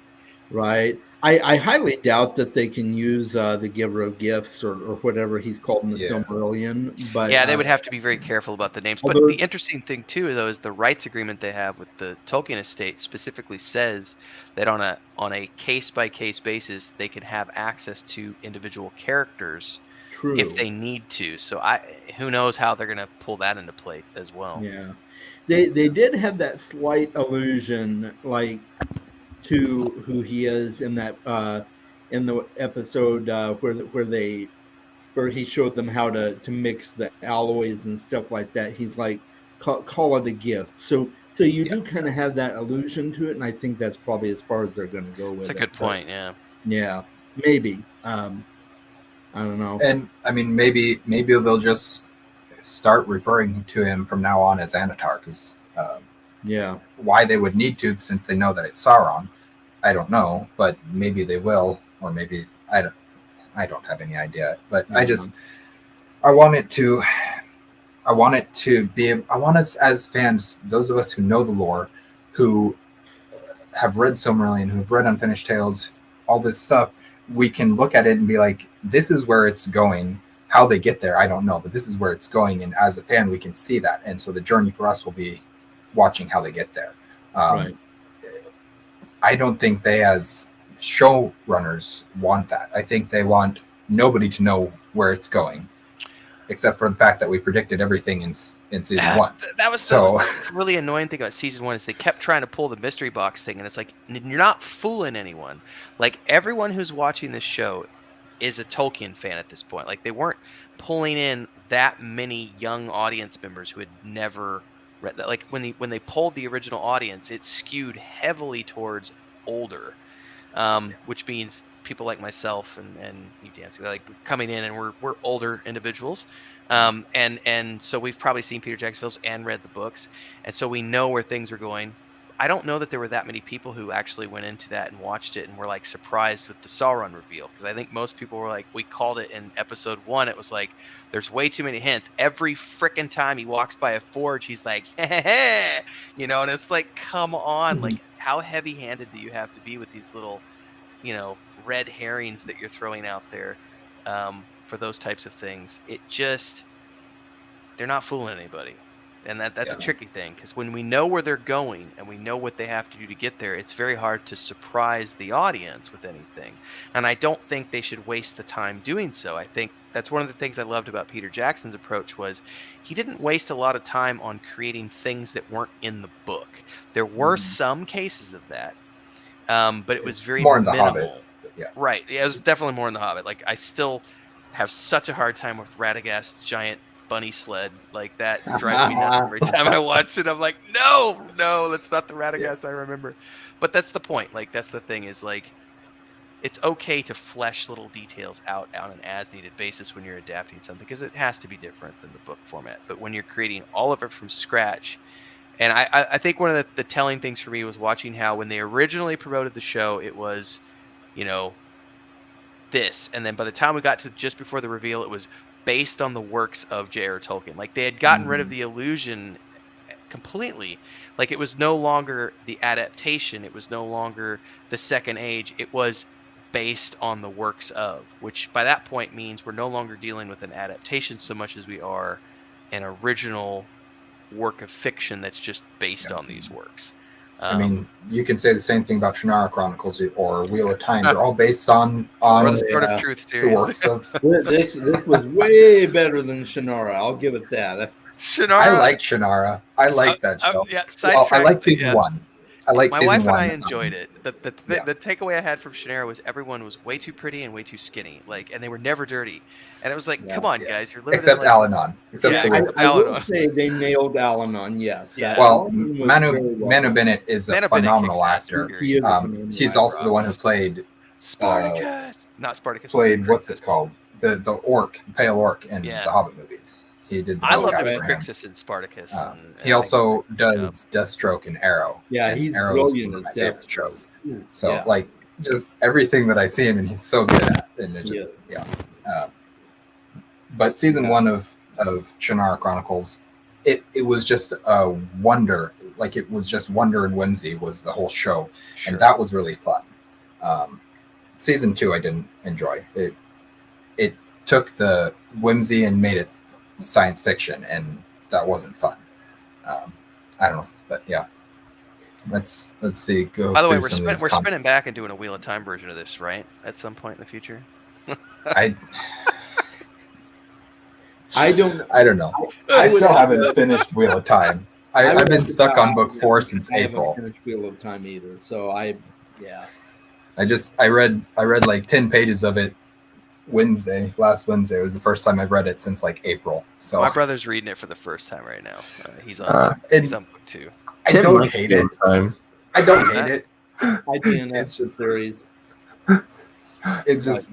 Right. I highly doubt that they can use the Giver of Gifts or whatever he's called in the Silmarillion. But yeah, they would have to be very careful about the names. But the interesting thing too, though, is the rights agreement they have with the Tolkien estate specifically says that on a case by case basis, they can have access to individual characters. True. If they need to. So who knows how they're going to pull that into play as well. Yeah. They did have that slight allusion, like, to who he is in that in the episode where he showed them how to mix the alloys and stuff like that. He's like, call it a gift. So you do kind of have that allusion to it, and I think that's probably as far as they're going to go with it. That's a good point. Yeah, maybe. I don't know. And I mean, maybe they'll just start referring to him from now on as Anatar, because why they would need to, since they know that it's Sauron, I don't know, but maybe they will, or maybe I don't have any idea. But I want us as fans, those of us who know the lore, who have read Silmarillion, who've read Unfinished Tales, all this stuff, we can look at it and be like, this is where it's going. How they get there, I don't know, but this is where it's going. And as a fan, we can see that. And so the journey for us will be watching how they get there. Right. I don't think they, as showrunners, want that. I think they want nobody to know where it's going, except for the fact that we predicted everything in season one. That was So the really annoying thing about season 1 is they kept trying to pull the mystery box thing, and it's like, you're not fooling anyone. Like, everyone who's watching this show is a Tolkien fan at this point. Like, they weren't pulling in that many young audience members who had never read that. Like, when they polled the original audience, it skewed heavily towards older, which means people like myself and you, Dancy, like coming in, and we're older individuals, and so we've probably seen Peter Jackson's films and read the books, and so we know where things are going. I don't know that there were that many people who actually went into that and watched it and were like surprised with the Sauron reveal, because I think most people were like, we called it in episode 1. It was like, there's way too many hints. Every freaking time he walks by a forge, he's like, hey, and it's like, come on, like, how heavy-handed do you have to be with these little, red herrings that you're throwing out there for those types of things? They're not fooling anybody. And that's a tricky thing, because when we know where they're going and we know what they have to do to get there, it's very hard to surprise the audience with anything. And I don't think they should waste the time doing so. I think that's one of the things I loved about Peter Jackson's approach was he didn't waste a lot of time on creating things that weren't in the book. There were some cases of that, but it was very more in the minimal. Hobbit. Yeah. Right. It was definitely more in the Hobbit. Like, I still have such a hard time with Radagast's giant bunny sled. Like, that drives me nuts every time I watch it. I'm like, no, that's not the Radagast I remember. But that's the point. Like, that's the thing, is like, it's okay to flesh little details out on an as-needed basis when you're adapting something, because it has to be different than the book format. But when you're creating all of it from scratch, and I think one of the telling things for me was watching how when they originally promoted the show, it was, this, and then by the time we got to just before the reveal, it was based on the works of J.R. Tolkien. Like, they had gotten rid of the illusion completely. Like, it was no longer the adaptation, it was no longer the second age, it was based on the works of, which by that point means we're no longer dealing with an adaptation so much as we are an original work of fiction that's just based on these works. I mean, you can say the same thing about Shannara Chronicles or Wheel of Time. They're all based on or the Sword of Truth the series. works of. This was way better than Shannara. I'll give it that. Shannara, I like Shannara. I like that show. I like season 1. I like my season wife and 1. I enjoyed it. The takeaway I had from Shannara was everyone was way too pretty and way too skinny, like, and they were never dirty. And it was like, come on, guys, you're living except in, like, Al-Anon. Except the wizard. I will say they nailed Al-Anon. Yes. Yeah. Well, Al-Anon was Manu very well done. Bennett is a Manu Bennett phenomenal kicks ass, actor. period. He is a phenomenal He's actor. also the one who played Spartacus. Not Spartacus. played what's Crixus. it called? The orc, the pale orc in Yeah. the Hobbit movies. He did. The I loved voice him as for him. Crixus in Spartacus. and He I also think he did a good does Deathstroke and Arrow. Yeah, and he's Arrow's brilliant one of my as favorite Deathstroke. shows. So Yeah. like just everything that I see him and he's so good at. And it just, Yes. But season 1 of Shannara Chronicles, it was just a wonder. Like, it was just wonder and whimsy was the whole show, Sure. and that was really fun. Season 2 I didn't enjoy. It took the whimsy and made it science fiction, and that wasn't fun. I don't know, but yeah. Let's see. Go. By the way, through some of these we're spinning comments. back and doing a Wheel of Time version of this, right? At some point in the future. I don't know. I I would still have haven't finished Wheel of Time. I've been stuck on book 4 since I haven't April. finished Wheel of Time either. So I read like 10 pages of it last Wednesday. It was the first time I've read it since like April. So My brother's reading it for the first time right now. He's on book 2. I don't hate it. I don't hate it. I didn't. It's just series. It's just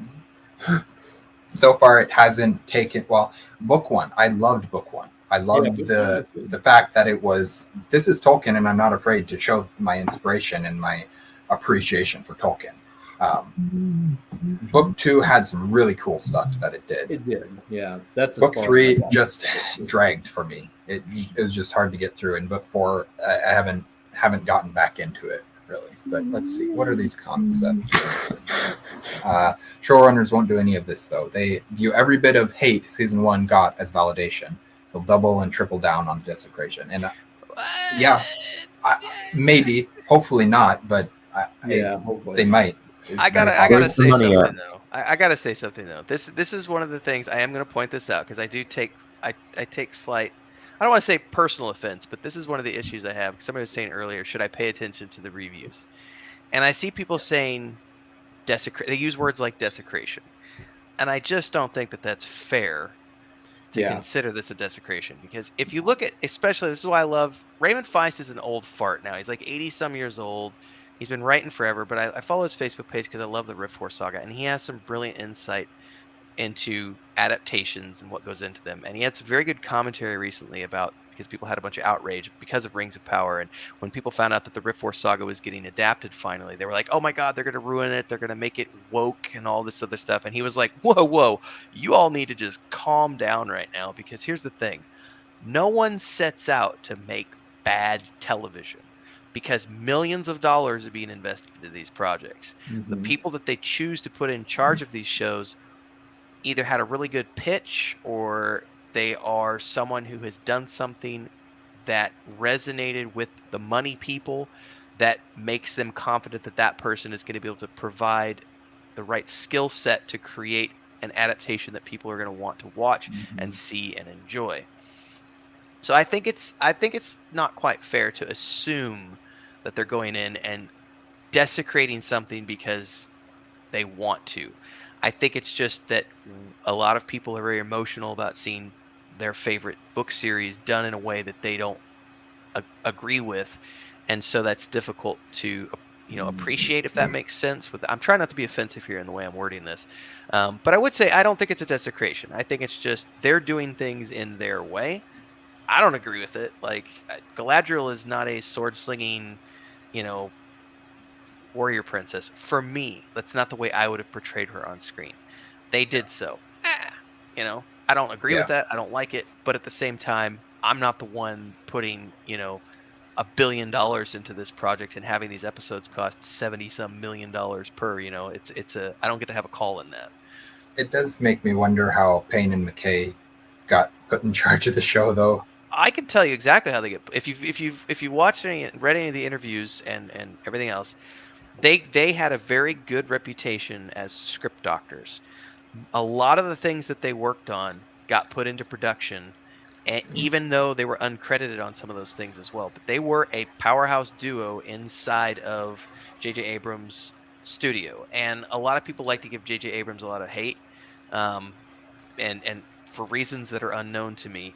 so far it hasn't taken. Well, book 1, I loved book 1. I loved the fact that it was, this is Tolkien, and I'm not afraid to show my inspiration and my appreciation for Tolkien. Book 2 had some really cool stuff that it did. It did, yeah. That's book 3 just dragged for me. It was just hard to get through. And book 4, I haven't gotten back into it really. But let's see. What are these concepts? Showrunners won't do any of this, though. They view every bit of hate season 1 got as validation. They'll double and triple down on desecration. And yeah, maybe, hopefully not, but hopefully they might. I gotta Where's the say money something at? though. I gotta say something though. This is one of the things I am gonna point this out because I take slight. I don't want to say personal offense, but this is one of the issues I have. Somebody was saying earlier, should I pay attention to the reviews? And I see people saying desecrate. They use words like desecration, and I just don't think that that's fair to consider this a desecration, because if you look at, especially, this is why I love Raymond Feist. Is an old fart now. He's like 80 some years old. He's been writing forever, but I follow his Facebook page because I love the Rift Force saga, and he has some brilliant insight into adaptations and what goes into them. And he had some very good commentary recently about, because people had a bunch of outrage because of Rings of Power, and when people found out that the Rift Force saga was getting adapted finally, they were like, oh my god, they're going to ruin it, they're going to make it woke and all this other stuff. And he was like, whoa, you all need to just calm down right now, because here's the thing: no one sets out to make bad television, because millions of dollars are being invested into these projects. The people that they choose to put in charge of these shows either had a really good pitch, or they are someone who has done something that resonated with the money people, that makes them confident that that person is going to be able to provide the right skill set to create an adaptation that people are going to want to watch and see and enjoy. So I think it's not quite fair to assume that they're going in and desecrating something because they want to. I think it's just that a lot of people are very emotional about seeing their favorite book series done in a way that they don't agree with, and so that's difficult to appreciate, if that makes sense. I'm trying not to be offensive here in the way I'm wording this, but I would say I don't think it's a desecration. I think it's just they're doing things in their way. I don't agree with it. Like, Galadriel is not a sword slinging, warrior princess. For me, that's not the way I would have portrayed her on screen. They did so. I don't agree with that. I don't like it. But at the same time, I'm not the one putting, $1 billion into this project and having these episodes cost 70 some million dollars per. I don't get to have a call in that. It does make me wonder how Payne and McKay got put in charge of the show, though. I can tell you exactly how they get. If you watched read any of the interviews and everything else, they had a very good reputation as script doctors. A lot of the things that they worked on got put into production, and even though they were uncredited on some of those things as well, but they were a powerhouse duo inside of J.J. Abrams' studio. And a lot of people like to give J.J. Abrams a lot of hate, and for reasons that are unknown to me.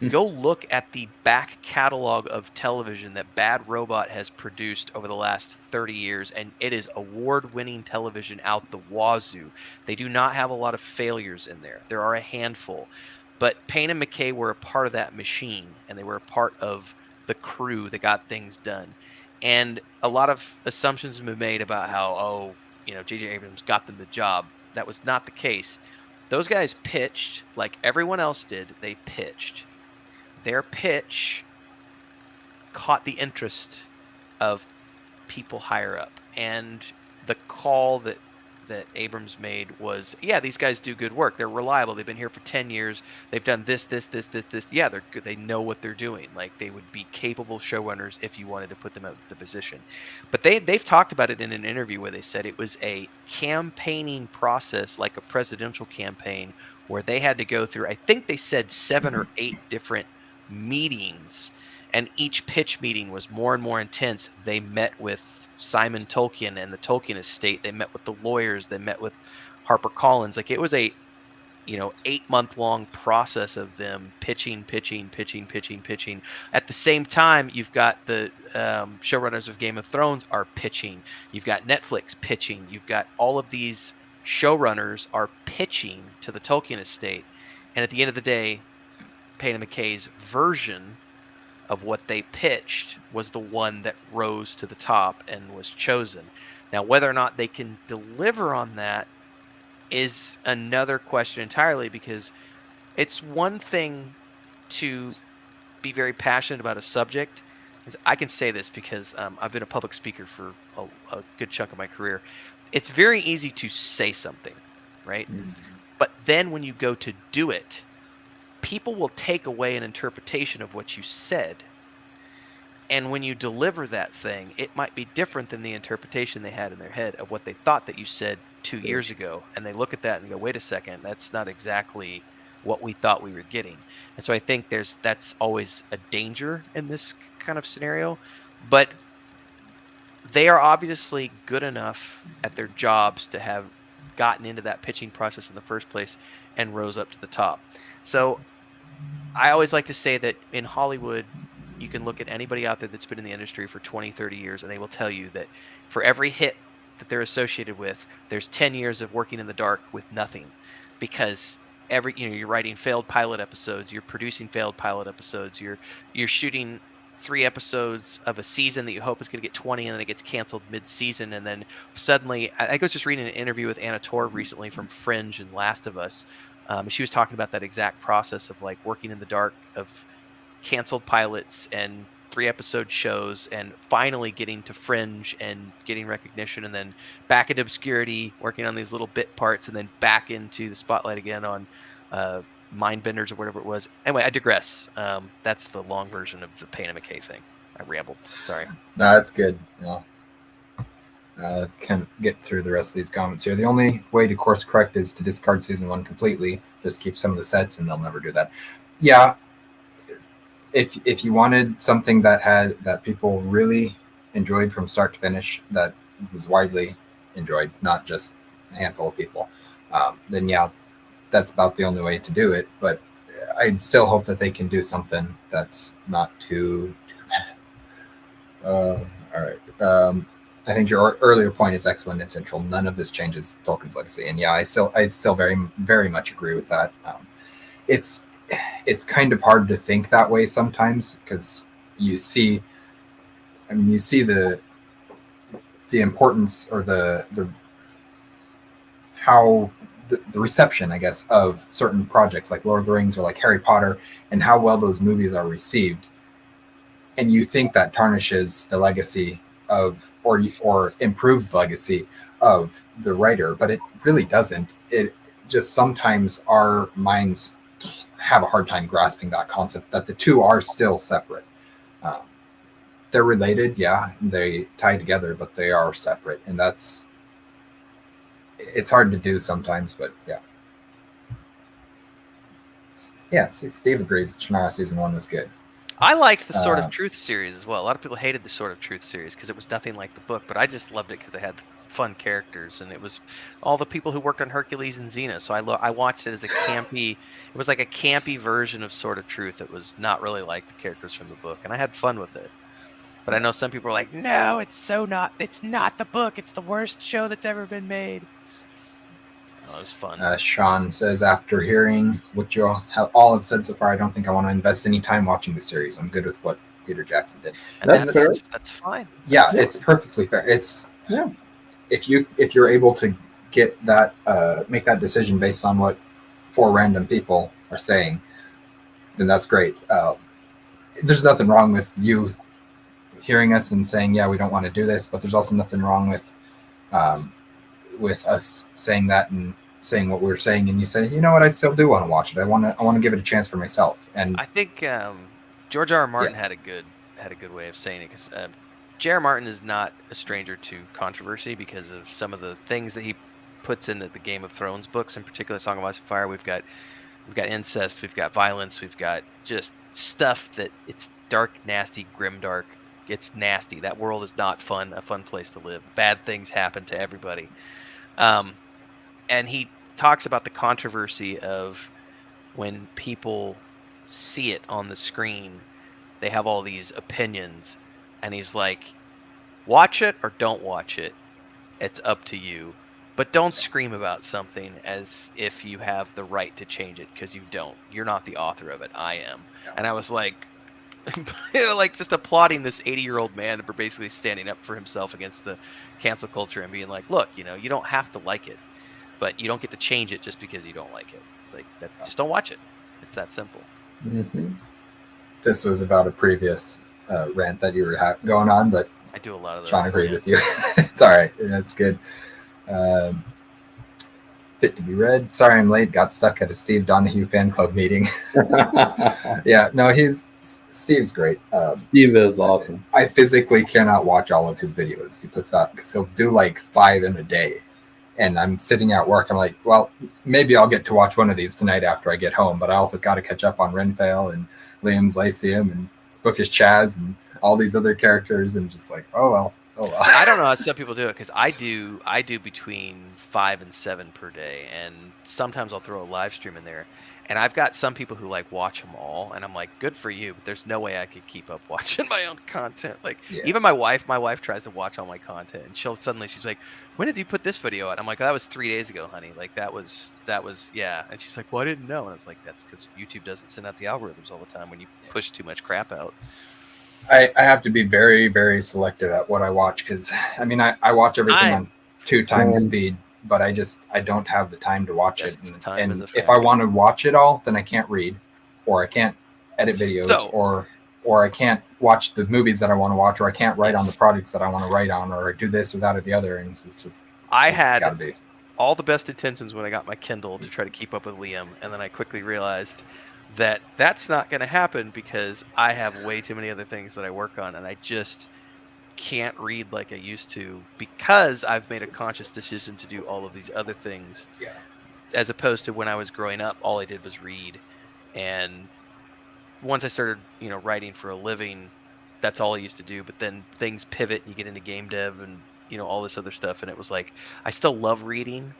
Go look at the back catalog of television that Bad Robot has produced over the last 30 years, and it is award-winning television out the wazoo. They do not have a lot of failures in there. There are a handful. But Payne and McKay were a part of that machine, and they were a part of the crew that got things done. And a lot of assumptions have been made about how, J.J. Abrams got them the job. That was not the case. Those guys pitched like everyone else did. They pitched. Their pitch caught the interest of people higher up, and the call that Abrams made was, yeah, these guys do good work. They're reliable. They've been here for 10 years. They've done this. Yeah, they're good. They know what they're doing. Like, they would be capable showrunners if you wanted to put them out the position. But they've talked about it in an interview where they said it was a campaigning process, like a presidential campaign, where they had to go through, I think they said 7 or 8 different meetings, and each pitch meeting was more and more intense. They met with Simon Tolkien and the Tolkien estate. They met with the lawyers. They met with HarperCollins. Like, it was a 8-month long process of them pitching. At the same time, you've got the showrunners of Game of Thrones are pitching. You've got Netflix pitching. You've got all of these showrunners are pitching to the Tolkien estate. And at the end of the day, Payne and McKay's version of what they pitched was the one that rose to the top and was chosen. Now, whether or not they can deliver on that is another question entirely, because it's one thing to be very passionate about a subject I can say this because I've been a public speaker for a good chunk of my career. It's very easy to say something, right? But then when you go to do it, people will take away an interpretation of what you said. And when you deliver that thing, it might be different than the interpretation they had in their head of what they thought that you said 2 years ago. And they look at that and go, wait a second, that's not exactly what we thought we were getting. And so I think that's always a danger in this kind of scenario. But they are obviously good enough at their jobs to have gotten into that pitching process in the first place and rose up to the top. So I always like to say that in Hollywood, you can look at anybody out there that's been in the industry for 20, 30 years, and they will tell you that for every hit that they're associated with, there's 10 years of working in the dark with nothing. Because you're writing failed pilot episodes, you're producing failed pilot episodes, you're shooting 3 episodes of a season that you hope is going to get 20, and then it gets canceled mid-season, and then suddenly, I was just reading an interview with Anna Torv recently from Fringe and Last of Us. She was talking about that exact process of like working in the dark, of canceled pilots and 3-episode shows, and finally getting to Fringe and getting recognition, and then back into obscurity, working on these little bit parts, and then back into the spotlight again on Mindbenders or whatever it was. Anyway, I digress. That's the long version of the Payne and McKay thing. I rambled. Sorry. No, that's good. Can get through the rest of these comments here. The only way to course correct is to discard season 1 completely. Just keep some of the sets, and they'll never do that. Yeah. If you wanted something that people really enjoyed from start to finish, that was widely enjoyed, not just a handful of people, then yeah, that's about the only way to do it. But I'd still hope that they can do something that's not too bad. All right. I think your earlier point is excellent and central. None of this changes Tolkien's legacy, and yeah, I still very, very much agree with that. It's kind of hard to think that way sometimes, because you see the importance, or the how the reception, I guess, of certain projects like Lord of the Rings or like Harry Potter, and how well those movies are received, and you think that tarnishes the legacy of, or improves the legacy of the writer, but it really doesn't. It just, sometimes our minds have a hard time grasping that concept, that the two are still separate. They're related, yeah, they tie together, but they are separate, and it's hard to do sometimes, but yeah. See, Steve agrees Shannara season 1 was good. I liked the Sword of Truth series as well. A lot of people hated the Sword of Truth series because it was nothing like the book, but I just loved it because it had fun characters, and it was all the people who worked on Hercules and Xena. So I watched it as a campy. It was like a campy version of Sword of Truth. It was not really like the characters from the book, and I had fun with it. But I know some people are like, "No, it's not the book. It's the worst show that's ever been made." Oh, it was fun. Sean says, after hearing what you all have said so far, I don't think I want to invest any time watching the series. I'm good with what Peter Jackson did. And that's fine. Yeah, it's perfectly fair. It's if you're able to get that, make that decision based on what 4 random people are saying, then that's great. There's nothing wrong with you hearing us and saying, yeah, we don't want to do this, but there's also nothing wrong with us saying that and saying what we're saying, and you say, you know what, I still do want to watch it. I want to give it a chance for myself. And I think George R. R. Martin had a good way of saying it, because J.R. Martin is not a stranger to controversy because of some of the things that he puts into the Game of Thrones books, in particular Song of Ice and Fire. We've got incest, we've got violence, we've got just stuff that it's dark, nasty, grimdark. It's nasty. That world is not a fun place to live. Bad things happen to everybody. And he talks about the controversy of when people see it on the screen, they have all these opinions, and he's like, watch it or don't watch it. It's up to you. But don't scream about something as if you have the right to change it, because you don't. You're not the author of it. I am. Yeah. And I was like, like just applauding this 80-year-old man for basically standing up for himself against the cancel culture and being like, look, you don't have to like it, but you don't get to change it just because you don't like it. Like that, just don't watch it. It's that simple. Mm-hmm. This was about a previous rant that you were going on, but I do a lot of those. Sean agrees with you. It's all right. That's good. Fit to be read. Sorry I'm late. Got stuck at a Steve Donahue fan club meeting. Yeah, no, Steve's great. Steve is awesome. I physically cannot watch all of his videos he puts out because he'll do like 5 in a day. And I'm sitting at work. I'm like, well, maybe I'll get to watch one of these tonight after I get home. But I also got to catch up on Renfail and Liam's Lyceum and Bookish Chaz and all these other characters. And just like, oh well. I don't know how some people do it because I do between 5 and 7 per day, and sometimes I'll throw a live stream in there. And I've got some people who like watch them all, and I'm like, good for you. But there's no way I could keep up watching my own content. Like even my wife tries to watch all my content, and she's like, when did you put this video out? I'm like, that was 3 days ago, honey. Like that was yeah. And she's like, well, I didn't know. And I was like, that's because YouTube doesn't send out the algorithms all the time when you push too much crap out. I have to be very, very selective at what I watch because I mean I watch everything on 2 times speed, but I don't have the time to watch it. And if I want to watch it all, then I can't read, or I can't edit videos, or I can't watch the movies that I want to watch, or I can't write on the projects that I want to write on, or do this or that or the other. And it's just I had all the best intentions when I got my Kindle to try to keep up with Liam, and then I quickly realized that that's not going to happen because I have way too many other things that I work on, and I just can't read like I used to because I've made a conscious decision to do all of these other things. Yeah. As opposed to when I was growing up, all I did was read. And once I started, writing for a living, that's all I used to do. But then things pivot and you get into game dev and, all this other stuff. And it was like, I still love reading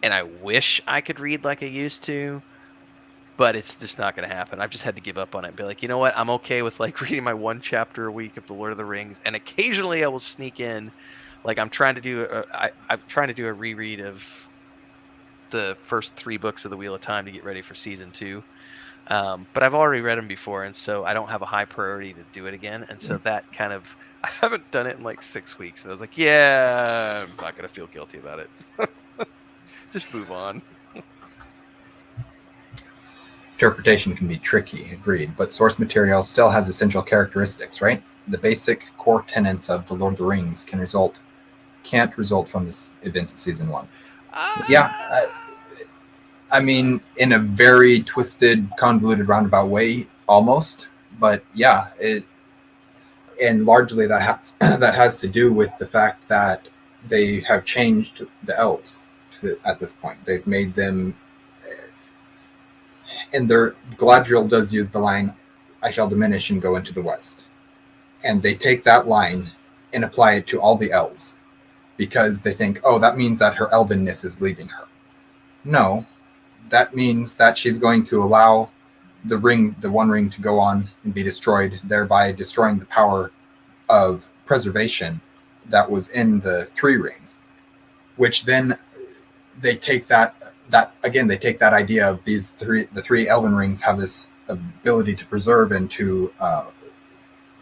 and I wish I could read like I used to, but it's just not going to happen. I've just had to give up on it and be like, you know what? I'm okay with like reading my 1 chapter a week of The Lord of the Rings. And occasionally I will sneak in, like I'm trying to do a reread of the first 3 books of The Wheel of Time to get ready for season 2. But I've already read them before. And so I don't have a high priority to do it again. And so that kind of, I haven't done it in like 6 weeks. And I was like, yeah, I'm not going to feel guilty about it. Just move on. Interpretation can be tricky, agreed, but source material still has essential characteristics, right? The basic core tenets of The Lord of the Rings can't result from the events of season 1. I mean, in a very twisted, convoluted, roundabout way, almost, but yeah, and largely that has to do with the fact that they have changed the elves at this point. They've made them. And Galadriel does use the line, I shall diminish and go into the west. And they take that line and apply it to all the elves because they think, oh, that means that her elvenness is leaving her. No, that means that she's going to allow the One Ring to go on and be destroyed, thereby destroying the power of preservation that was in the 3 rings, which then they take that idea of the 3 elven rings have this ability to preserve and to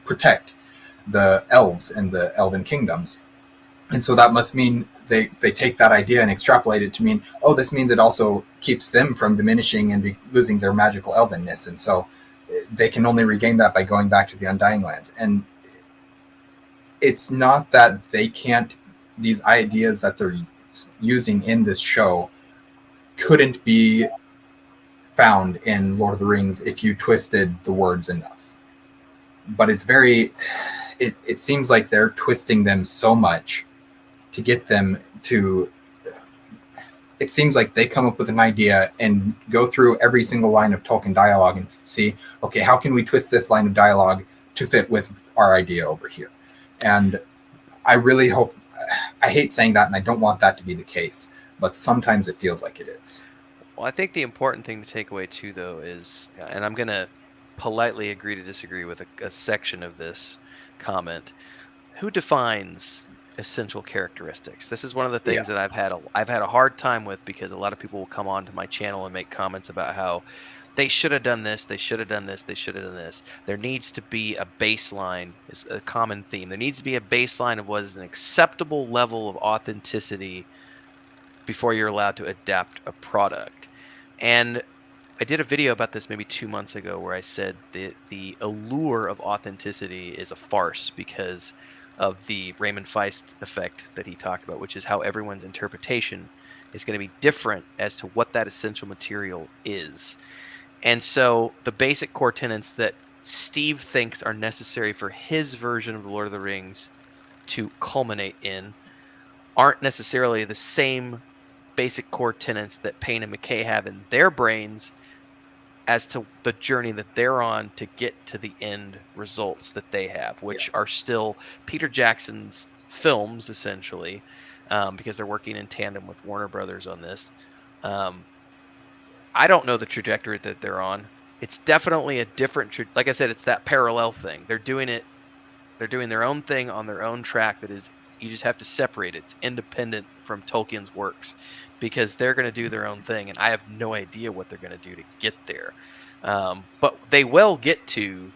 protect the elves and the elven kingdoms. And so that must mean they take that idea and extrapolate it to mean, oh, this means it also keeps them from diminishing and losing their magical elvenness. And so they can only regain that by going back to the Undying Lands. And it's not that they can't, these ideas that they're using in this show couldn't be found in Lord of the Rings if you twisted the words enough. But it's it seems like they're twisting them so much to get them to, it seems like they come up with an idea and go through every single line of Tolkien dialogue and see, okay, how can we twist this line of dialogue to fit with our idea over here? And I really hope, I hate saying that and I don't want that to be the case, but sometimes it feels like it is. Well, I think the important thing to take away too, though, is, and I'm going to politely agree to disagree with a section of this comment, who defines essential characteristics? This is one of the things that I've had a hard time with, because a lot of people will come onto my channel and make comments about how they should have done this, they should have done this, they should have done this. There needs to be a baseline, is a common theme. There needs to be a baseline of what is an acceptable level of authenticity before you're allowed to adapt a product. And I did a video about this maybe 2 months ago where I said the allure of authenticity is a farce because of the Raymond Feist effect that he talked about, which is how everyone's interpretation is going to be different as to what that essential material is. And so the basic core tenets that Steve thinks are necessary for his version of the Lord of the Rings to culminate in aren't necessarily the same basic core tenets that Payne and McKay have in their brains as to the journey that they're on to get to the end results that they have, which are still Peter Jackson's films, essentially, because they're working in tandem with Warner Brothers on this. I don't know the trajectory that they're on. It's definitely a different, like I said, it's that parallel thing. They're doing their own thing on their own track that is, you just have to separate it. It's independent from Tolkien's works because they're going to do their own thing, and I have no idea what they're going to do to get there. But they will get to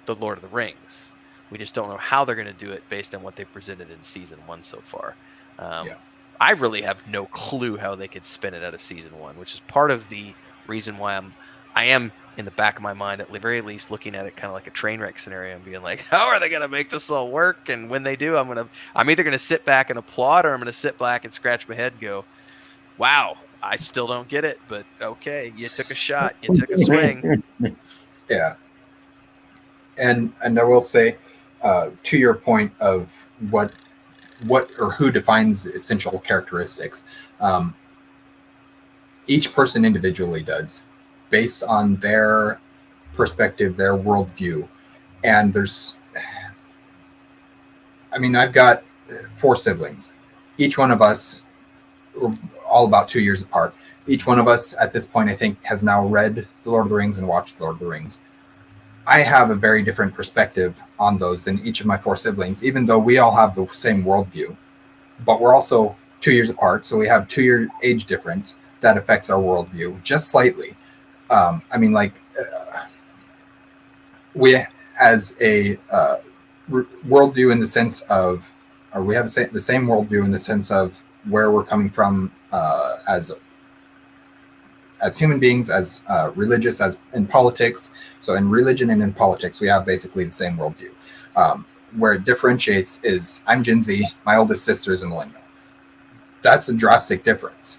the Lord of the Rings. We just don't know how they're going to do it based on what they presented in season 1 so far. I really have no clue how they could spin it out of season 1, which is part of the reason why I am in the back of my mind, at the very least, looking at it kind of like a train wreck scenario and being like, how are they going to make this all work? And when they do, I'm either going to sit back and applaud, or I'm going to sit back and scratch my head and go, wow, I still don't get it, but okay, you took a shot, you took a swing. Yeah. And I will say, to your point of what or who defines essential characteristics, each person individually does, based on their perspective, their worldview. And I've got 4 siblings. Each one of us, we're all about 2 years apart. Each one of us at this point, I think, has now read The Lord of the Rings and watched The Lord of the Rings. I have a very different perspective on those than each of my 4 siblings, even though we all have the same worldview. But we're also 2 years apart, so we have 2-year age difference that affects our worldview just slightly. We, as a worldview in the sense of, or we have the same worldview in the sense of where we're coming from as human beings, as religious, as in politics. So in religion and in politics, we have basically the same worldview. Where it differentiates is I'm Gen Z, my oldest sister is a millennial. That's a drastic difference.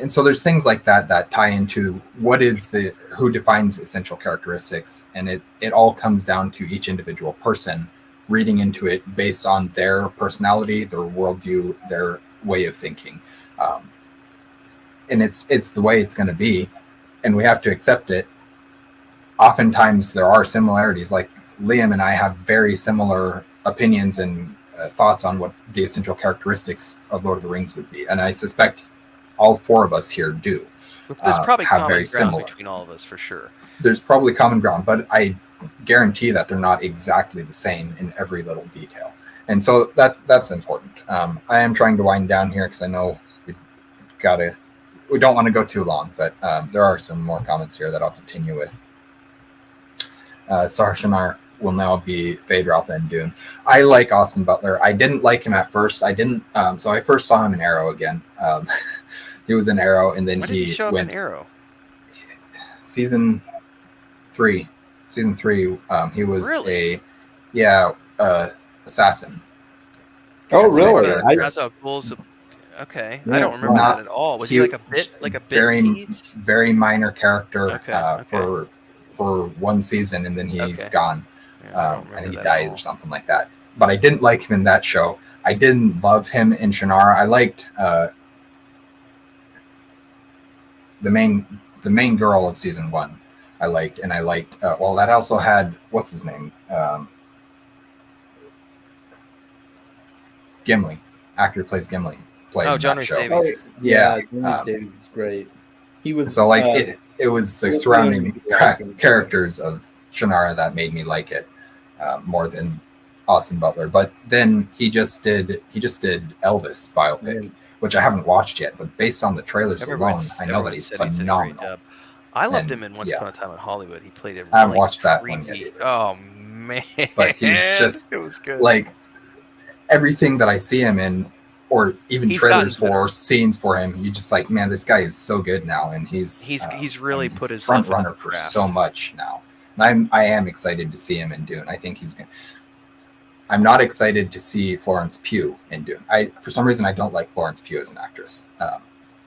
And so there's things like that tie into who defines essential characteristics. And it all comes down to each individual person reading into it based on their personality, their worldview, their way of thinking. And it's the way it's going to be, and we have to accept it. Oftentimes there are similarities, like Liam and I have very similar opinions and thoughts on what the essential characteristics of Lord of the Rings would be. And I suspect all 4 of us here do. There's probably have common very ground similar. between all of us for sure. There's probably common ground, but I guarantee that they're not exactly the same in every little detail. And so that's important. I am trying to wind down here because I know we don't want to go too long, but there are some more comments here that I'll continue with. Sarshanar will now be Phaedroth and Dune. I like Austin Butler. I didn't like him at first. I didn't. So I first saw him in Arrow again. He was in Arrow, and then When did he show up in Arrow? Season 3. He was Really? assassin. Oh, really? That's how Bulls. Okay, Yeah, I don't remember that at all. Was he like a bit piece? Very minor character Okay. for 1 season, and then he's gone. Yeah, and he dies or something like that. But I didn't like him in that show. I didn't love him in Shannara. I liked the main girl of season 1. I liked that also had, what's his name? Gimli. Actor who plays Gimli. John Rhys Davies. Yeah. Davies is great. He was so it was the surrounding characters of Shannara that made me like it more than Austin Butler. But then he just did Elvis biopic, which I haven't watched yet, but based on the trailers alone, I know that he's phenomenal. I loved him in Once Upon a Time in Hollywood. He played a really I haven't watched that one yet either. Oh man. But he's just it was good. Like everything that I see him in, or even He's trailers gotten better. for scenes for him, you just like, man, this guy is so good now, and he's really put he's himself front runner into the for craft. so much now. And I am excited to see him in Dune. I think he's gonna. I'm not excited to see Florence Pugh in Dune. For some reason I don't like Florence Pugh as an actress.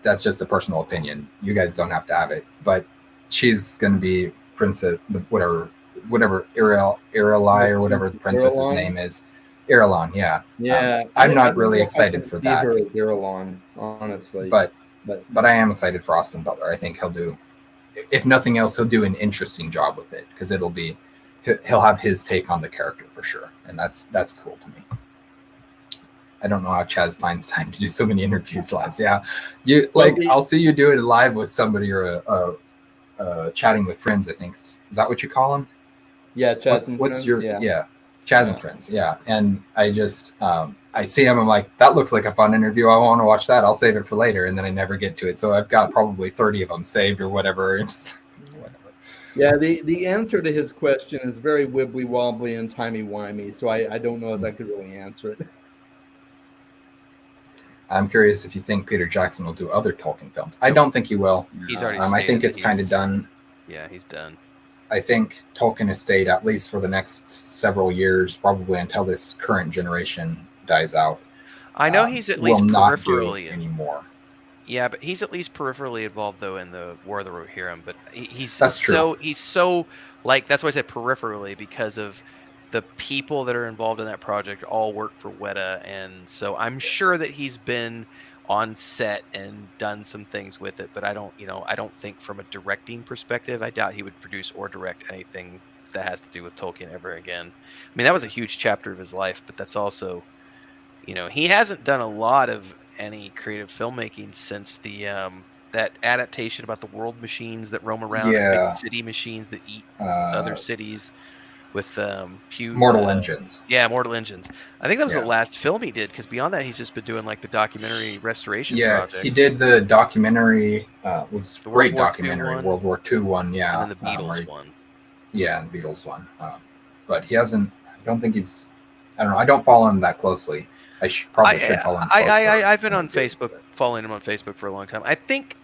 That's just a personal opinion. You guys don't have to have it, but she's going to be Princess, whatever Irelai or whatever the princess's name is. Irulan, yeah. Yeah, I'm I not really don't know if I excited can for see that. her as Irulan, honestly. But I am excited for Austin Butler. I think he'll do, if nothing else, he'll do an interesting job with it, because he'll have his take on the character for sure, and that's cool to me. I don't know how Chaz finds time to do so many interviews live. Yeah, I'll see you do it live with somebody or chatting with friends. I think is that what you call them? Yeah, Chaz and what's friends. your Chaz and friends? Yeah, and I just I see him. I'm like, that looks like a fun interview. I want to watch that. I'll save it for later, and then I never get to it. So I've got probably 30 of them saved or whatever. Whatever. Yeah, the answer to his question is very wibbly wobbly and timey wimey. So I don't know if I could really answer it. I'm curious if you think Peter Jackson will do other Tolkien films. I don't think he will. He's already I think it's kind of done. Yeah, he's done. I think Tolkien has stayed at least for the next several years, probably until this current generation dies out. I know he's at least peripherally anymore. Yeah, but he's at least peripherally involved though in the War of the Rohirrim. But he's so like, that's why I said peripherally, because of the people that are involved in that project all work for Weta, and so I'm sure that he's been on set and done some things with it. But I don't think from a directing perspective, I doubt he would produce or direct anything that has to do with Tolkien ever again. I mean, that was a huge chapter of his life, but that's also, he hasn't done a lot of any creative filmmaking since the that adaptation about the world machines that roam around, and big city machines that eat other cities, with Mortal Engines. Yeah, Mortal Engines. I think that was the last film he did, because beyond that he's just been doing like the documentary restoration projects. He did the documentary, was a great documentary, World War II one, and then the Beatles one. Yeah, the Beatles one. But he hasn't. I don't think he's. I don't know. I don't follow him that closely. I should follow him closer. I've been on Facebook, following him on Facebook for a long time. I think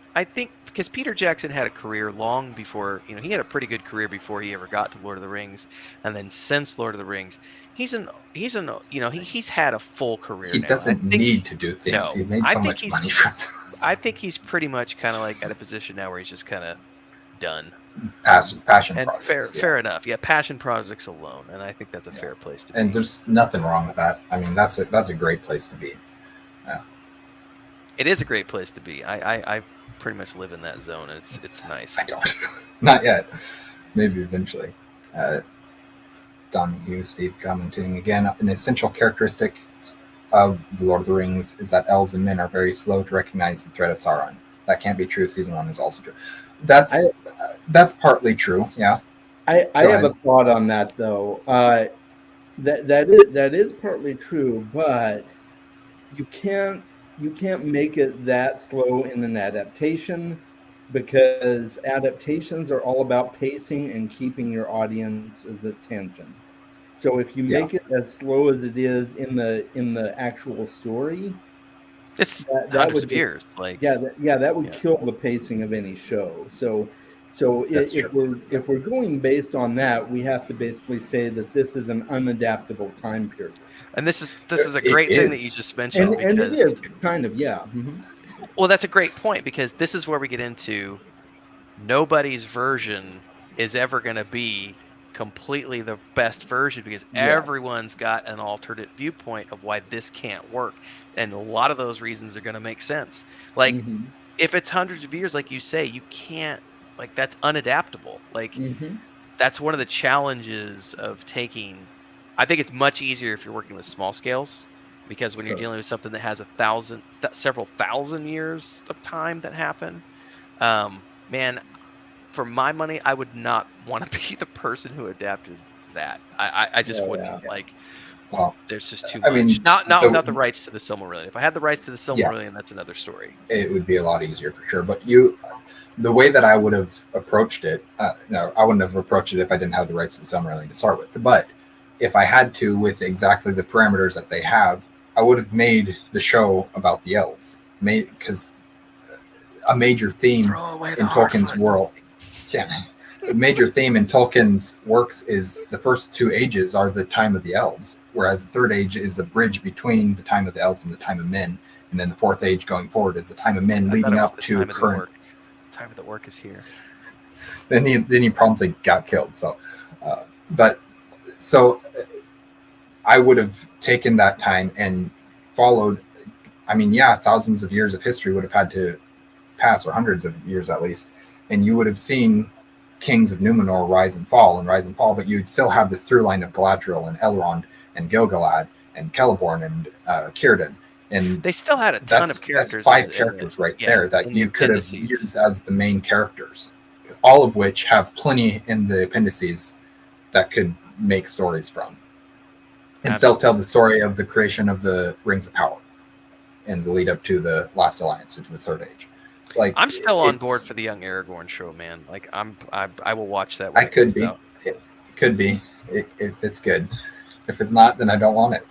because Peter Jackson had a career long before, he had a pretty good career before he ever got to Lord of the Rings, and then since Lord of the Rings, he's had a full career. He doesn't need to do things. No, he made so much money from this. I think he's pretty much kind of like at a position now where he's just kind of done. Passion and projects. Fair enough. Yeah, passion projects alone, and I think that's a fair place to be. And there's nothing wrong with that. I mean, that's a great place to be. Yeah. It is a great place to be. I pretty much live in that zone, and it's nice. I don't. Not yet. Maybe eventually. Don Hughes, Steve commenting again. An essential characteristic of the Lord of the Rings is that elves and men are very slow to recognize the threat of Sauron. That can't be true. Season 1 is also true. That's partly true. Yeah. I have a thought on that though. That is partly true, but you can't make it that slow in an adaptation, because adaptations are all about pacing and keeping your audience's attention. So if you make it as slow as it is in the actual story, it's hundreds of years. That would kill the pacing of any show. So if we're going based on that, we have to basically say that this is an unadaptable time period. And this is a great thing that you just mentioned. And it is kind of, yeah. Mm-hmm. Well, that's a great point, because this is where we get into nobody's version is ever going to be completely the best version, because everyone's got an alternate viewpoint of why this can't work, and a lot of those reasons are going to make sense. Like if it's hundreds of years, like you say, you can't, like, that's unadaptable. Like that's one of the challenges of taking. I think it's much easier if you're working with small scales, because when you're dealing with something that has several thousand years of time that happen, man, for my money, I would not want to be the person who adapted that. I just wouldn't. Like, well, there's just too much. I mean, not without the rights to the Silmarillion. If I had the rights to the Silmarillion, that's another story. It would be a lot easier for sure. But the way that I would have approached it, no, I wouldn't have approached it if I didn't have the rights to the Silmarillion to start with. But if I had to, with exactly the parameters that they have, I would have made the show about the elves, because a major theme Throw away the in Tolkien's Harfoots. world. Yeah, the major theme in Tolkien's works is the first 2 ages are the time of the elves, whereas the 3rd age is a bridge between the time of the elves and the time of men, and then the 4th age going forward is the time of men I thought leading it was up the to time of the current. orc. Time of the orc is here. Then he promptly got killed. So, but so I would have taken that time and followed. I mean, yeah, thousands of years of history would have had to pass, or hundreds of years at least, and you would have seen kings of Numenor rise and fall, but you'd still have this through line of Galadriel and Elrond and Gil-galad and Celeborn and Círdan. And They still had a ton of That's characters. 5 characters right there that you could have used as the main characters, all of which have plenty in the appendices that could make stories from. And still tell the story of the creation of the Rings of Power and the lead up to the Last Alliance into the 3rd age. Like, I'm still on board for the young Aragorn show, man. Like I will watch that. When I could be. Out. It could be if it's good. If it's not, then I don't want it.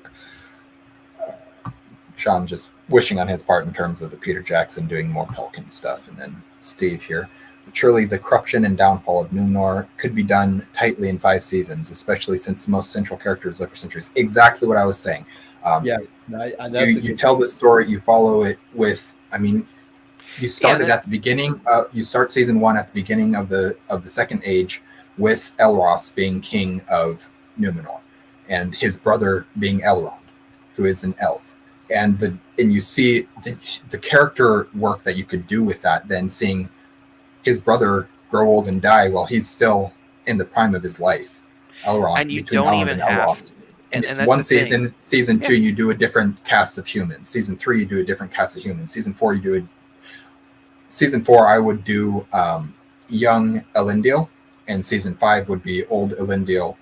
Sean just wishing on his part in terms of the Peter Jackson doing more Tolkien stuff, and then Steve here. But surely the corruption and downfall of Numenor could be done tightly in 5 seasons, especially since the most central characters live for centuries. Exactly what I was saying. You tell the story, you follow it with. I mean, you started at the beginning. You start season 1 at the beginning of the 2nd age with Elros being king of Numenor, and his brother being Elrond, who is an elf. And you see the character work that you could do with that, then seeing his brother grow old and die while he's still in the prime of his life. Elrond, and you don't even have. And it's one season. Season 2, you do a different cast of humans. Season 3, you do a different cast of humans. Season 4, you do it. Season 4, I would do young Elendil, and season 5 would be old Elendil,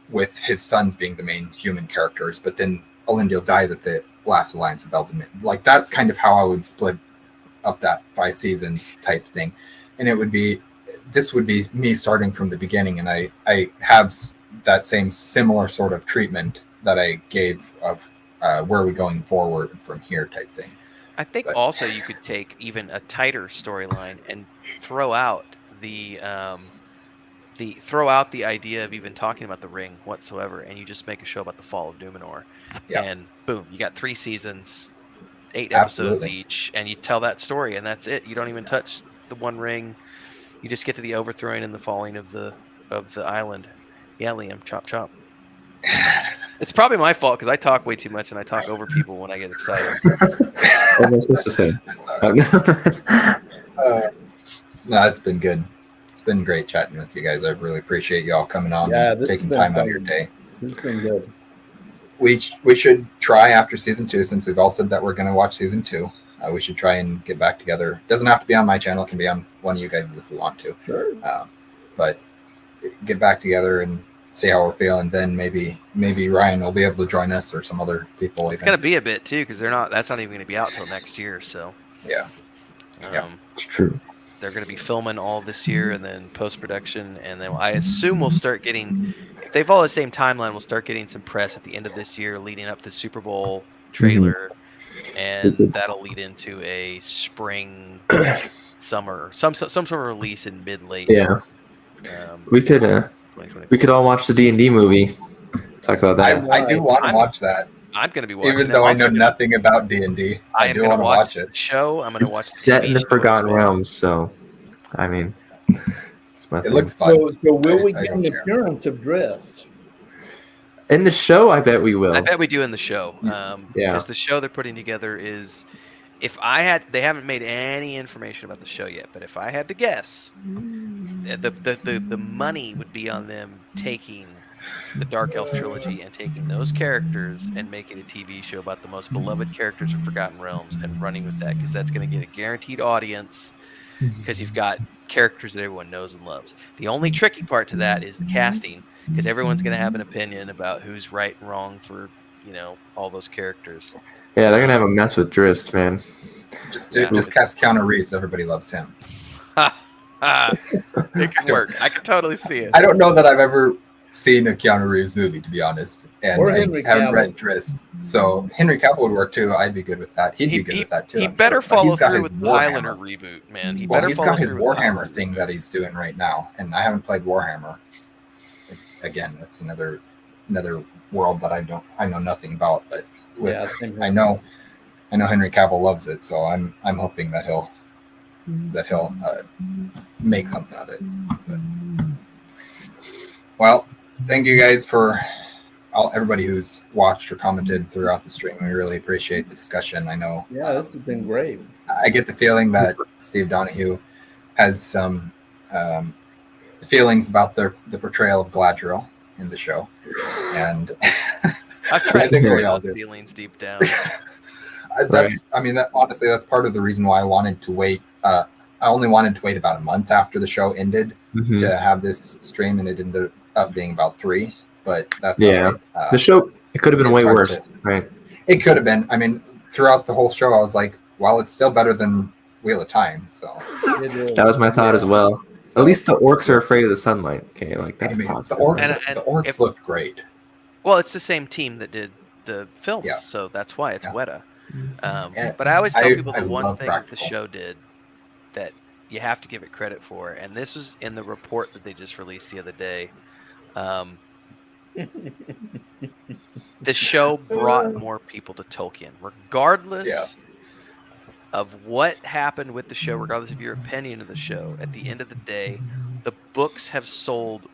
with his sons being the main human characters. But then Elendil dies at the Last Alliance of Elves and Men. Like, that's kind of how I would split up that 5 seasons type thing. And this would be me starting from the beginning, and I have that same similar sort of treatment that I gave of where are we going forward from here type thing. I think also you could take even a tighter storyline and throw out the idea of even talking about the ring whatsoever, and you just make a show about the fall of Numenor. Yeah. And boom, you got 3 seasons, 8 episodes each, and you tell that story, and that's it. You don't even touch the One Ring. You just get to the overthrowing and the falling of the island. Yeah, Liam, chop chop. It's probably my fault because I talk way too much and I talk over people when I get excited. Almost the same. No, it's been good. It's been great chatting with you guys. I really appreciate you all coming on and taking time out of your day. It's been good. We should try after season 2, since we've all said that we're going to watch season 2. We should try and get back together. It doesn't have to be on my channel. It can be on one of you guys if we want to. Sure. But get back together and see how we're feeling. Then maybe Ryan will be able to join us, or some other people. It's going to be a bit too, because that's not even going to be out till next year. So yeah, it's true. They're going to be filming all this year, and then post-production, and then I assume we'll start getting, if they follow the same timeline, we'll start getting some press at the end of this year leading up to the Super Bowl trailer, and that'll lead into a spring, summer, some sort of release in mid-late. Yeah, we could all watch the D&D movie. Talk about that. I do want to watch that. I'm going to be watching it. Even though I know nothing about D&D, I do want to watch it. Show. I'm going to watch it. Set in the Forgotten Realms, so, I mean, it looks fun. So will we get an appearance of Drizzt? In the show, I bet we will. I bet we do in the show. Because the show they're putting together is, they haven't made any information about the show yet, but if I had to guess, the money would be on them taking the Dark Elf trilogy and taking those characters and making a TV show about the most beloved characters of Forgotten Realms and running with that, because that's going to get a guaranteed audience, because you've got characters that everyone knows and loves. The only tricky part to that is the casting, because everyone's going to have an opinion about who's right and wrong for, all those characters. Yeah, they're going to have a mess with Drizzt, man. Just cast Keanu Reeves. Everybody loves him. It could work. I could totally see it. I don't know that I've ever seen a Keanu Reeves movie, to be honest, and Or I Henry haven't Cavill. read Trist. So Henry Cavill would work too. I'd be good with that. He'd be good with that too. He I'm better sure. But follow he's got through his with the Highlander Warhammer. reboot, man. He Well, better he's follow got his through with the Warhammer Highlander thing reboot. that he's doing right now, and I haven't played Warhammer. Again, that's another world that I know nothing about. But with same here. I know Henry Cavill loves it, so I'm hoping that he'll make something of it. But, well, thank you guys for everybody who's watched or commented throughout the stream. We really appreciate the discussion. I know. Yeah, this has been great. I get the feeling that Steve Donahue has some feelings about the portrayal of Galadriel in the show, and I've tried I think to we all those do. feelings deep down. Honestly, that's part of the reason why I wanted to wait. I only wanted to wait about a month after the show ended to have this stream, and it ended up being about 3. But that's all right. The show, it could have been way worse, right? It could have been. I mean, throughout the whole show, I was like, well, it's still better than Wheel of Time. So that was my thought as well. So, at least the orcs are afraid of the sunlight. Okay, like that's positive. The orcs looked great. Well, it's the same team that did the films, so that's why it's Weta. But I always tell people the one thing that the show did that you have to give it credit for, and this was in the report that they just released the other day. The show brought more people to Tolkien, regardless of what happened with the show, regardless of your opinion of the show. At the end of the day, the books have sold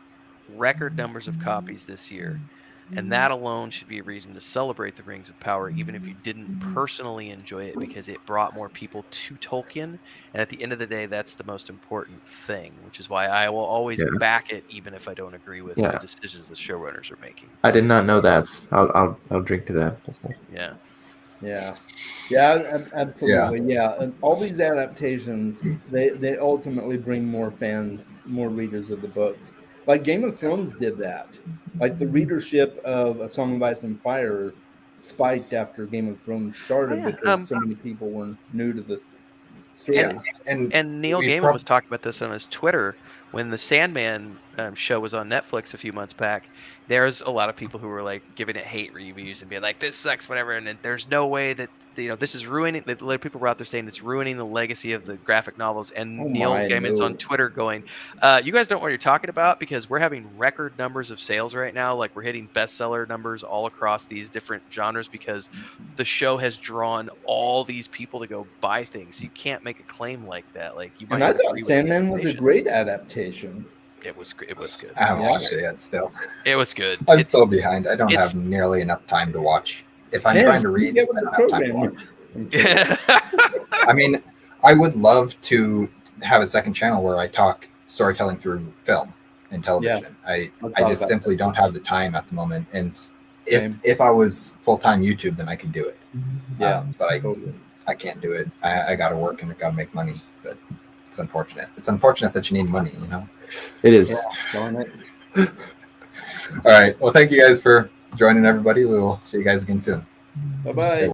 record numbers of copies this year, and that alone should be a reason to celebrate the Rings of Power, even if you didn't personally enjoy it, because it brought more people to Tolkien. And at the end of the day, that's the most important thing, which is why I will always back it, even if I don't agree with the decisions the showrunners are making. I did not know that. I'll drink to that. Yeah, absolutely. Yeah, and all these adaptations, they ultimately bring more fans, more readers of the books. Like Game of Thrones did that. Like the readership of A Song of Ice and Fire spiked after Game of Thrones started because so many people were new to this story. And Neil Gaiman was talking about this on his Twitter when the Sandman show was on Netflix a few months back. There's a lot of people who were like giving it hate reviews and being like, "This sucks," whatever. And there's no way that this is ruining. A lot of people were out there saying it's ruining the legacy of the graphic novels. And Neil Gaiman's on Twitter going, "You guys don't know what you're talking about because we're having record numbers of sales right now. Like we're hitting bestseller numbers all across these different genres because the show has drawn all these people to go buy things. You can't make a claim like that. Like you might." And I thought Sandman was a great adaptation. It was good. I haven't watched it yet. Still, it was good. I'm still behind. I don't have nearly enough time to watch. If I'm trying to read, I don't have time to watch. I mean, I would love to have a second channel where I talk storytelling through film and television. I just simply don't have the time at the moment. And if I was full-time YouTube, then I could do it. But I can't do it. I got to work and I got to make money. But it's unfortunate. It's unfortunate that you need money, you know? It is. Darn it. All right. Well, thank you guys for joining, everybody. We will see you guys again soon. Bye-bye.